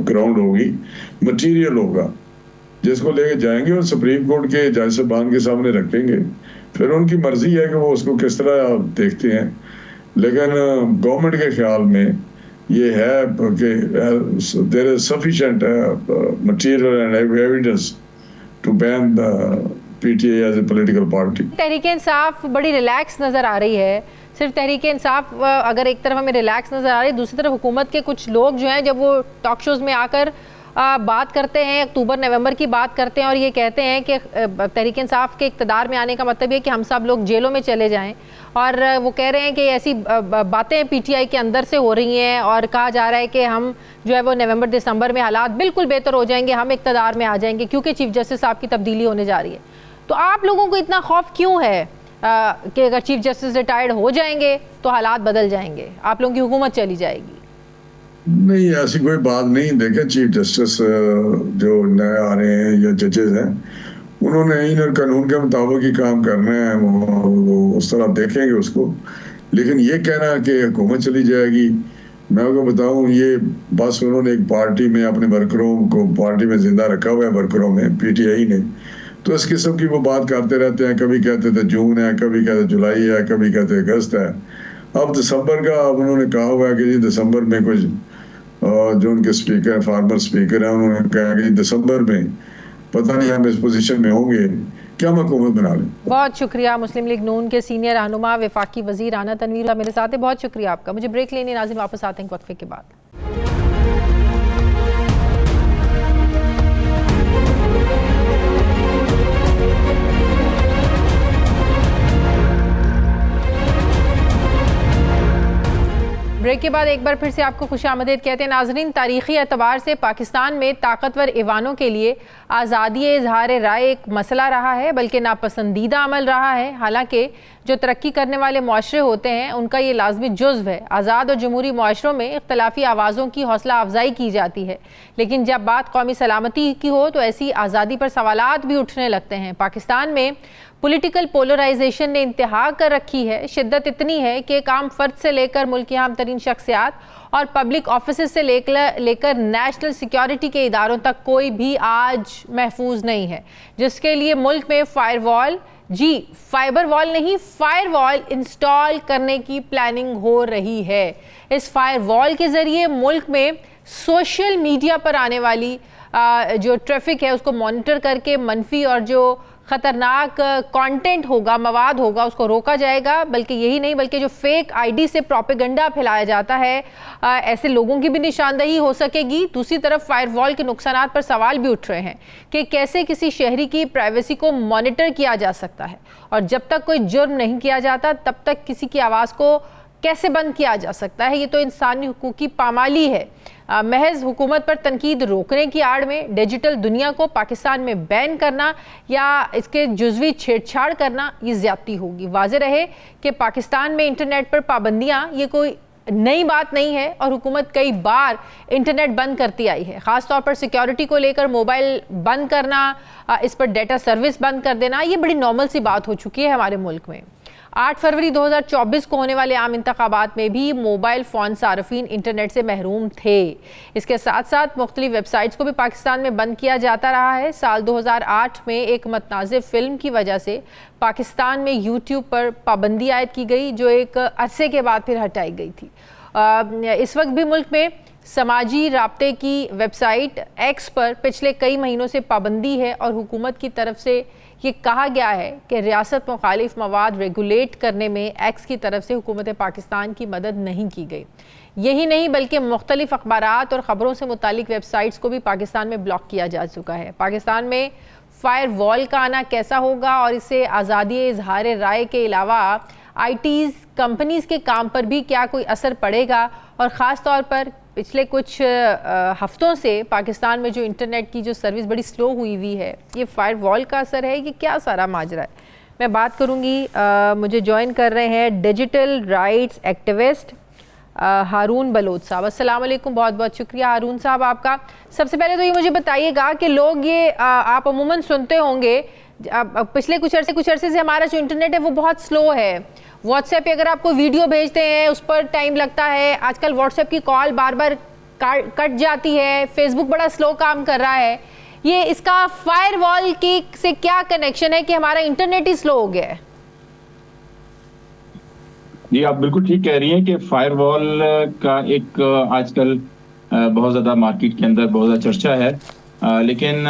گراؤنڈ ہوگی، مٹیریل ہوگا جس کو لے کے جائیں گے اور سپریم کورٹ کے جج صاحبان کے سامنے رکھیں گے، پھر ان کی مرضی ہے کہ وہ اس کو کس طرح دیکھتے ہیں، لیکن گورنمنٹ کے خیال میں یہ ہے کہ there is sufficient material and evidence to ban the PTA as a political party۔ Tehreek Insaf بڑی ریلیکس نظر آ رہی ہے، صرف تحریک انصاف اگر ایک طرف ہمیں ریلیکس نظر آ رہی ہے، دوسری طرف حکومت کے کچھ لوگ جو ہیں جب وہ ٹاک شوز میں آ کر بات کرتے ہیں، اکتوبر نومبر کی بات کرتے ہیں اور یہ کہتے ہیں کہ تحریک انصاف کے اقتدار میں آنے کا مطلب یہ کہ ہم سب لوگ جیلوں میں چلے جائیں، اور وہ کہہ رہے ہیں کہ ایسی باتیں پی ٹی آئی کے اندر سے ہو رہی ہیں اور کہا جا رہا ہے کہ ہم جو ہے وہ نومبر دسمبر میں حالات بالکل بہتر ہو جائیں گے، ہم اقتدار میں آ جائیں گے کیونکہ چیف جسٹس صاحب کی تبدیلی ہونے جا رہی ہے۔ تو آپ لوگوں کو اتنا خوف کیوں ہے کہ اگر چیف جسٹس ریٹائرڈ ہو جائیں گے تو حالات بدل جائیں گے، آپ لوگوں کی حکومت چلی جائے گی؟ نہیں، ایسی کوئی بات نہیں۔ دیکھیں چیف جسٹس جو نئے آ رہے ہیں یا ججز ہیں، انہوں نے آئین اور قانون کے مطابق ہی کام کرنا ہے، وہ اس طرح دیکھیں گے اس کو، لیکن یہ کہنا کہ حکومت چلی جائے گی میں آپ کو بتاؤں یہ بس انہوں نے ایک پارٹی میں اپنے ورکروں کو پارٹی میں زندہ رکھا ہوا ہے ورکروں میں پی ٹی آئی نے, تو اس قسم کی وہ بات کرتے رہتے ہیں. کبھی کہتے تھے جون ہے, کبھی کہتے جولائی ہے, کبھی کہتے اگست ہے. اب دسمبر کا اب انہوں نے کہا ہوا ہے کہ جی دسمبر میں کچھ جو ان کے اسپیکر فارمر اسپیکر ہیں انہوں نے کہا کہ دسمبر میں پتہ نہیں ہم اس پوزیشن میں ہوں گے کہ ہم حکومت بنا لیں. بہت شکریہ. مسلم لیگ نون کے سینئر رہنما وفاقی وزیر رانا تنویر میرے ساتھ ہیں. بہت شکریہ آپ کا. مجھے بریک لینے ناظرین واپس آتے ہیں وقفے کے بعد. بریک کے بعد ایک بار پھر سے آپ کو خوش آمدید کہتے ہیں. ناظرین, تاریخی اعتبار سے پاکستان میں طاقتور ایوانوں کے لیے آزادی اظہار رائے ایک مسئلہ رہا ہے, بلکہ ناپسندیدہ عمل رہا ہے. حالانکہ جو ترقی کرنے والے معاشرے ہوتے ہیں ان کا یہ لازمی جزو ہے. آزاد اور جمہوری معاشروں میں اختلافی آوازوں کی حوصلہ افزائی کی جاتی ہے, لیکن جب بات قومی سلامتی کی ہو تو ایسی آزادی پر سوالات بھی اٹھنے لگتے ہیں. پاکستان میں پولیٹیکل پولرائزیشن نے انتہا کر رکھی ہے. شدت اتنی ہے کہ ایک عام فرد سے لے کر ملک کی اہم ترین شخصیات اور پبلک آفیسز سے لے کر نیشنل سیکیورٹی کے اداروں تک کوئی بھی آج محفوظ نہیں ہے, جس کے لیے ملک میں فائر وال, جی فائبر وال نہیں, فائر وال انسٹال کرنے کی پلاننگ ہو رہی ہے. اس فائر وال کے ذریعے ملک میں سوشل میڈیا پر آنے والی جو ٹریفک ہے اس کو مانیٹر کر کے منفی اور جو خطرناک کانٹینٹ ہوگا, مواد ہوگا, اس کو روکا جائے گا. بلکہ یہی نہیں, بلکہ جو فیک آئی ڈی سے پروپیگنڈا پھیلایا جاتا ہے ایسے لوگوں کی بھی نشاندہی ہو سکے گی. دوسری طرف فائر وال کے نقصانات پر سوال بھی اٹھ رہے ہیں کہ کیسے کسی شہری کی پرائیویسی کو مانیٹر کیا جا سکتا ہے, اور جب تک کوئی جرم نہیں کیا جاتا تب تک کسی کی آواز کو کیسے بند کیا جا سکتا ہے. یہ تو انسانی حقوق کی پامالی ہے. محض حکومت پر تنقید روکنے کی آڑ میں ڈیجیٹل دنیا کو پاکستان میں بین کرنا یا اس کے جزوی چھیڑ چھاڑ کرنا یہ زیادتی ہوگی. واضح رہے کہ پاکستان میں انٹرنیٹ پر پابندیاں یہ کوئی نئی بات نہیں ہے, اور حکومت کئی بار انٹرنیٹ بند کرتی آئی ہے. خاص طور پر سیکیورٹی کو لے کر موبائل بند کرنا, اس پر ڈیٹا سروس بند کر دینا, یہ بڑی نارمل سی بات ہو چکی ہے ہمارے ملک میں. 8 فروری 2024 کو ہونے والے عام انتخابات میں بھی موبائل فون صارفین انٹرنیٹ سے محروم تھے. اس کے ساتھ ساتھ مختلف ویب سائٹس کو بھی پاکستان میں بند کیا جاتا رہا ہے. سال 2008 میں ایک متنازع فلم کی وجہ سے پاکستان میں یوٹیوب پر پابندی عائد کی گئی, جو ایک عرصے کے بعد پھر ہٹائی گئی تھی. اس وقت بھی ملک میں سماجی رابطے کی ویب سائٹ ایکس پر پچھلے کئی مہینوں سے پابندی ہے, اور حکومت کی طرف سے یہ کہا گیا ہے کہ ریاست مخالف مواد ریگولیٹ کرنے میں ایکس کی طرف سے حکومت پاکستان کی مدد نہیں کی گئی. یہی نہیں بلکہ مختلف اخبارات اور خبروں سے متعلق ویب سائٹس کو بھی پاکستان میں بلاک کیا جا چکا ہے. پاکستان میں فائر وال کا آنا کیسا ہوگا اور اس سے آزادی اظہار رائے کے علاوہ آئی ٹیز کمپنیز کے کام پر بھی کیا کوئی اثر پڑے گا, اور خاص طور پر پچھلے کچھ ہفتوں سے پاکستان میں جو انٹرنیٹ کی جو سروس بڑی سلو ہوئی ہے, یہ فائر وال کا اثر ہے, یہ کیا سارا ماجرا ہے. میں بات کروں گی, مجھے جوائن کر رہے ہیں digital rights activist Haroon Baloch صاحب. السلام علیکم. بہت بہت شکریہ ہارون صاحب آپ کا. سب سے پہلے تو یہ مجھے بتائیے گا کہ لوگ یہ آپ عموماً سنتے ہوں گے پچھلے کچھ عرصے سے ہمارا جو انٹرنیٹ ہے وہ بہت سلو ہے. واٹس ایپ پہ اگر آپ کو ویڈیو بھیجتے ہیں اس پر ٹائم لگتا ہے. آج کل واٹس ایپ کی کال بار بار کٹ جاتی ہے. فیس بک بڑا سلو کام کر رہا ہے. یہ اس کا فائر وال کی سے کیا کنیکشن ہے کہ ہمارا انٹرنیٹ ہی سلو ہو گیا ہے؟ جی آپ بالکل ٹھیک کہہ رہی ہیں کہ فائر وال کا ایک آج کل بہت زیادہ مارکیٹ کے اندر بہت زیادہ چرچا ہے, لیکن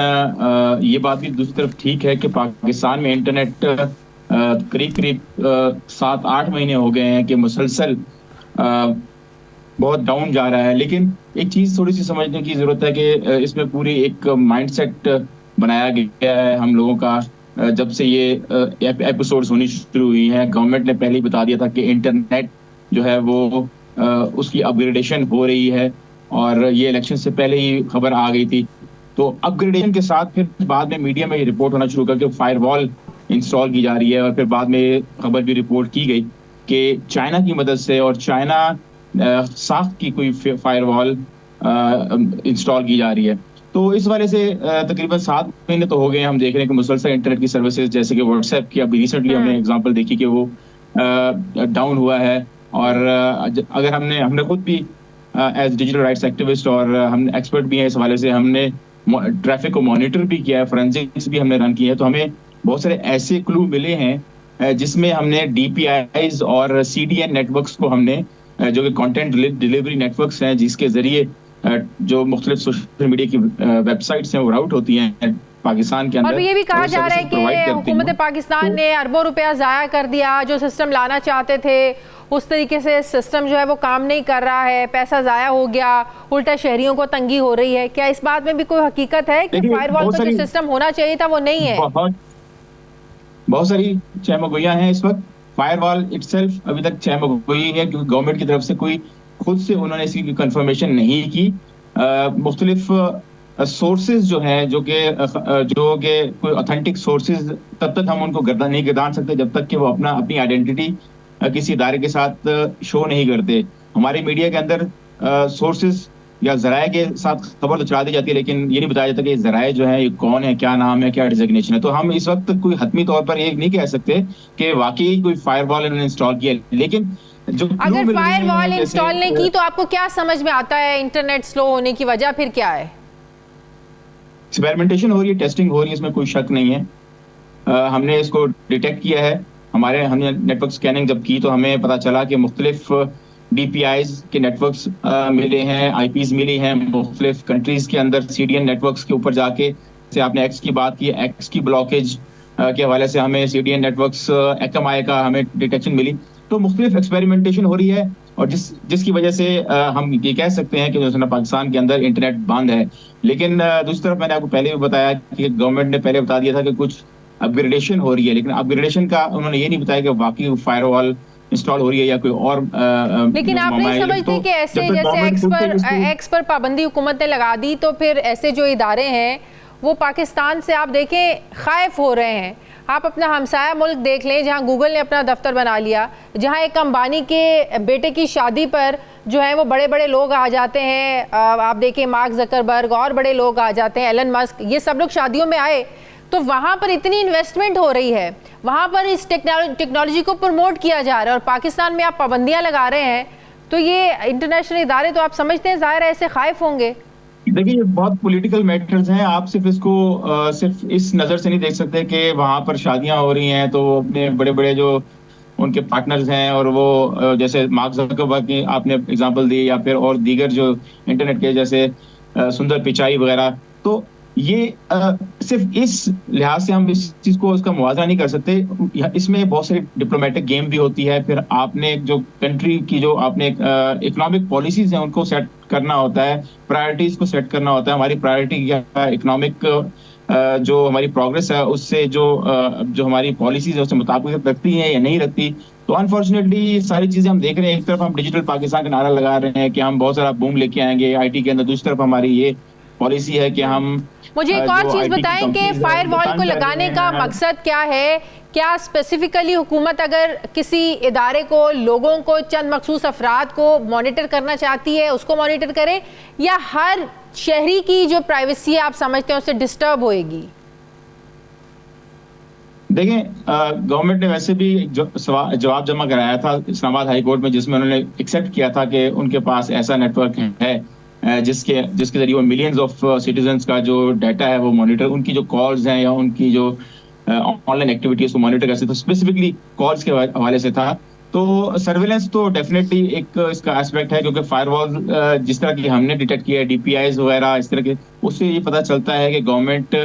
یہ بات بھی دوسری طرف ٹھیک ہے کہ پاکستان میں انٹرنیٹ قریب 7-8 مہینے ہو گئے ہیں کہ مسلسل بہت ڈاؤن جا رہا ہے. لیکن ایک چیز تھوڑی سی سمجھنے کی ضرورت ہے کہ اس میں پوری ایک مائنڈ سیٹ بنایا گیا ہے ہم لوگوں کا. جب سے یہ ایپیسوڈز ہونی شروع ہوئی ہیں, گورنمنٹ نے پہلے ہی بتا دیا تھا کہ انٹرنیٹ جو ہے وہ اس کی اپ گریڈیشن ہو رہی ہے, اور یہ الیکشن سے پہلے ہی خبر آ گئی تھی. تو اپ گریڈیشن کے ساتھ پھر بعد میں میڈیا میں یہ رپورٹ ہونا شروع کر کہ فائر وال انسٹال کی جا رہی ہے, اور پھر بعد میں خبر بھی رپورٹ کی گئی کہ چائنا کی مدد سے اور چائنا ساخت کی کوئی فائر وال انسٹال کی جا رہی ہے. تو اس والے سے تقریباً 7 مہینے تو ہو گئے, ہم دیکھ رہے ہیں کہ مسلسل انٹرنیٹ کی سروسز جیسے کہ واٹس ایپ کی ابھی ریسنٹلی ہم نے ایگزامپل دیکھی کہ وہ ڈاؤن ہوا ہے. اور اگر ہم نے خود بھی ایز ڈیجیٹل رائٹس ایکٹیوسٹ اور ہم ایکسپرٹ بھی ہیں اس حوالے سے. ہم نے ٹریفک کو مانیٹر بھی کیا ہے, فورینزکس بھی ہم نے رن کی ہے, تو ہمیں بہت سارے ایسے کلو ملے ہیں جس میں ہم نے ڈی پی آئیز اور CDN نیٹورکس کو ہم نے, جو کہ کانٹینٹ ڈیلیوری نیٹورکس ہیں جس کے ذریعے جو مختلف سوشل میڈیا کی ویب سائٹس ہیں وہ راؤٹ ہوتی ہیں پاکستان کے اندر. اور یہ بھی کہا جا رہا ہے کہ حکومت پاکستان نے اربوں روپیہ ضائع کر دیا, جو سسٹم لانا چاہتے تھے اس طریقے سے سسٹم جو ہے وہ کام نہیں کر رہا ہے, پیسہ ضائع ہو گیا, الٹا شہریوں کو تنگی ہو رہی ہے. کیا اس بات میں بھی کوئی حقیقت ہے کہ فائر وال کا جو سسٹم ہونا چاہیے تھا وہ نہیں ہے؟ بہت ساری چہمگوئیاں ہیں اس وقت. فائر وال اٹ سیلف ابھی تک چہمگوئی ہے کیونکہ گورنمنٹ کی طرف سے کوئی خود سے انہوں نے اس کی کنفرمیشن نہیں کی. مختلف سورسز جو ہیں جو کہ کوئی اوتھینٹک سورسز, تب تک ہم ان کو نہیں گردان سکتے جب تک کہ وہ اپنی آئیڈینٹی کسی ادارے کے ساتھ شو نہیں کرتے. ہمارے میڈیا کے اندر سورسز یا ذرائع کے ساتھ خبر تو چلا دی جاتی ہے, لیکن یہ نہیں بتایا جاتا کہ ذرائع جو ہے یہ کون ہے, کیا نام ہے, کیا ڈیزگنیشن ہے. تو ہم اس وقت کوئی حتمی طور پر یہ نہیں کہہ سکتے کہ واقعی کوئی فائر وال انہوں نے انسٹال کیا, لیکن جو اگر فائر وال انسٹال نہیں کی تو آپ کو کیا سمجھ میں آتا ہے انٹرنیٹ سلو ہونے کی وجہ پھر کیا ہے؟ ایکسپیریمنٹیشن ہو رہی ہے, ٹیسٹنگ ہو رہی ہے, اس میں کوئی شک نہیں ہے. ہم نے اس کو ڈیٹیکٹ کیا ہے. ہم نے نیٹ ورک سکیننگ جب کی تو ہمیں پتا چلا کہ مختلف ڈی پی آئیز کے نیٹ ورکس ملے ہیں, آئی پیز ملی ہیں مختلف کنٹریز کے اندر. CDN نیٹ ورکس کے اوپر جا کے, جیسے آپ نے ایکس کی بات کی, ایکس کی بلاکیج کے حوالے سے ہمیں CDN نیٹ ورکس ایکم-آئی کا ہمیں ڈیٹیکشن ملی. تو مختلف ایکسپیریمنٹیشن ہو رہی ہے اور جس کی وجہ سے ہم یہ کہہ سکتے ہیں کہ پاکستان کے اندر انٹرنیٹ بند ہے. لیکن دوسری طرف میں نے آپ کو پہلے بھی بتایا کہ گورنمنٹ نے پہلے بتا دیا تھا کہ کچھ اپ گریڈیشن ہو رہی ہے, لیکن اپ گریڈیشن کا انہوں نے یہ نہیں بتایا کہ واقعی فائر وال انسٹال ہو رہی ہے یا کوئی اور. لیکن آپ نہیں سمجھتے کہ ایسے جیسے ایکس پر پابندی حکومت نے لگا دی تو پھر ایسے جو ادارے ہیں وہ پاکستان سے آپ دیکھیں خائف ہو رہے ہیں. آپ اپنا ہمسایہ ملک دیکھ لیں جہاں گوگل نے اپنا دفتر بنا لیا, جہاں ایک امبانی کے بیٹے کی شادی پر جو ہے وہ بڑے بڑے لوگ آ جاتے ہیں. آپ دیکھیں مارک زکربرگ اور بڑے لوگ آ جاتے ہیں, ایلن مسک, یہ سب لوگ شادیوں میں آئے. تو وہاں پر اتنی انویسٹمنٹ ہو رہی ہے, وہاں پر اس ٹیکنالوجی کو پروموٹ کیا جا رہا ہے, اور پاکستان میں آپ پابندیاں لگا رہے ہیں. تو یہ انٹرنیشنل ادارے تو آپ سمجھتے ہیں ظاہر ہے ایسے خائف ہوں گے. دیکھیے یہ بہت پولیٹیکل میٹرز ہیں. آپ صرف اس کو صرف اس نظر سے نہیں دیکھ سکتے کہ وہاں پر شادیاں ہو رہی ہیں تو اپنے بڑے بڑے جو ان کے پارٹنرز ہیں اور وہ جیسے مارک زکربرگ کی آپ نے اگزامپل دی, یا پھر اور دیگر جو انٹرنیٹ کے جیسے سندر پچائی وغیرہ, تو یہ صرف اس لحاظ سے ہم اس چیز کو اس کا موازنہ نہیں کر سکتے. اس میں بہت ساری ڈپلومیٹک گیم بھی ہوتی ہے. پھر آپ نے جو کنٹری کی جو آپ نے اکنامک پالیسیز ہیں ان کو سیٹ کرنا ہوتا ہے, پرائرٹیز کو سیٹ کرنا ہوتا ہے. ہماری پرائرٹی کیا اکنامک جو ہماری پروگرس ہے اس سے جو ہماری پالیسیز ہے اس سے مطابقت رکھتی ہیں یا نہیں رکھتی. تو انفارچونیٹلی ساری چیزیں ہم دیکھ رہے ہیں. ایک طرف ہم ڈیجیٹل پاکستان کا نعرہ لگا رہے ہیں کہ ہم بہت سارا بوم لے کے آئیں گے IT کے اندر, دوسری طرف ہماری یہ پالیسی ہے کہ ہم. مجھے ایک اور چیز بتائیں کہ فائر وال کو لگانے کا مقصد کیا ہے؟ کیا اسپیسیفکلی حکومت اگر کسی ادارے کو, لوگوں کو, چند مخصوص افراد کو مانیٹر کرنا چاہتی ہے اس کو مانیٹر کرے, یا ہر شہری کی جو پرائیویسی آپ سمجھتے ہیں اس سے ڈسٹرب ہوئے گی؟ دیکھیں گورنمنٹ نے ویسے بھی جواب جمع کرایا تھا اسلام آباد ہائی کورٹ میں, جس میں انہوں نے ایکسیپٹ کیا تھا کہ ان کے پاس ایسا نیٹ ورک ہے جس کے ذریعے وہ ملینز آف سٹیزنس کا جو ڈیٹا ہے وہ مانیٹر, ان کی جو کالز ہیں یا ان کی جو آن لائن ایکٹیویٹیز کو مانیٹر کر سکتے. تو اسپیسیفکلی کالز کے حوالے سے تھا. تو سرویلنس تو ڈیفینیٹلی ایک اس کا اسپیکٹ ہے, کیونکہ فائر وال جس طرح کی ہم نے ڈیٹیکٹ کیا ہے, DPIs وغیرہ اس طرح کے, اس سے یہ پتہ چلتا ہے کہ گورنمنٹ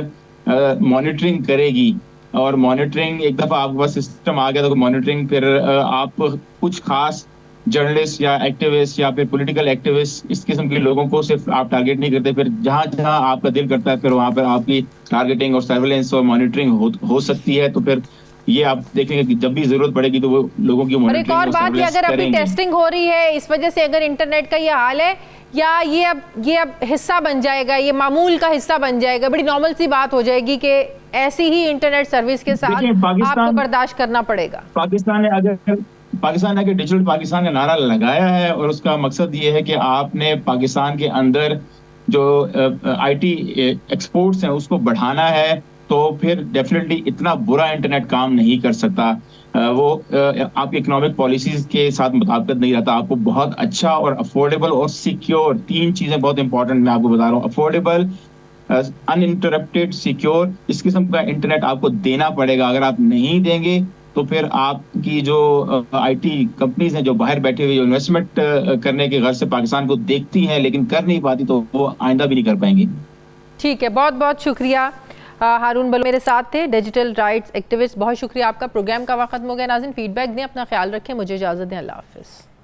مانیٹرنگ کرے گی. اور مانیٹرنگ ایک دفعہ آپ کے پاس سسٹم آ گیا تو مانیٹرنگ پھر آپ کچھ خاص جرنلسٹ یا ایکٹیوسٹ یا پھر پولیٹیکل ایکٹیوسٹ اس قسم کے لوگوں کو صرف آپ ٹارگیٹ نہیں کرتے. پھر جہاں جہاں آپ کا دل کرتا ہے پھر وہاں پر آپ کی ٹارگیٹنگ اور سرویلنس اور مانیٹرنگ ہو سکتی ہے. تو پھر یہ آپ دیکھیں گے کہ جب بھی ضرورت پڑے گی تو وہ لوگوں کی مانیٹرنگ اور ایک اور بات کہ اگر ابھی ٹیسٹنگ ہو رہی ہے اس وجہ سے اگر انٹرنیٹ کا یہ حال ہے, یا یہ اب حصہ بن جائے گا, یہ معمول کا حصہ بن جائے گا, بڑی نارمل سی بات ہو جائے گی کہ ایسی ہی انٹرنیٹ سروس کے ساتھ آپ کو برداشت کرنا پڑے گا. پاکستان نے اگر ڈیجیٹل پاکستان کا نعرہ لگایا ہے اور اس کا مقصد یہ ہے کہ آپ نے پاکستان کے اندر جو IT ایکسپورٹس ہیں اس کو بڑھانا ہے, تو پھر ڈیفینیٹلی اتنا برا انٹرنیٹ کام نہیں کر سکتا. وہ آپ کی اکنامک پالیسیز کے ساتھ مطابقت نہیں رہتا. آپ کو بہت اچھا اور افورڈیبل اور سیکیور، 3 چیزیں بہت امپورٹنٹ میں آپ کو بتا رہا ہوں. افورڈیبل، ان انٹرپٹیڈ، سیکیور، اس قسم کا انٹرنیٹ آپ کو دینا پڑے گا. اگر آپ نہیں دیں گے تو پھر آپ کی جو آئی ٹی کمپنیز ہیں جو باہر بیٹھے ہوئے جو انویسٹمنٹ کرنے کے غرض سے پاکستان کو دیکھتی ہیں لیکن کر نہیں پاتی، تو وہ آئندہ بھی نہیں کر پائیں گی. ٹھیک ہے، بہت بہت شکریہ. ہارون بلوچ میرے ساتھ تھے، ڈیجیٹل رائٹس ایکٹیوسٹ. بہت شکریہ آپ کا. پروگرام کا وقت ختم ہو گیا. ناظرین فیڈ بیک دیں، اپنا خیال رکھیں. مجھے اجازت دیں. اللہ حافظ.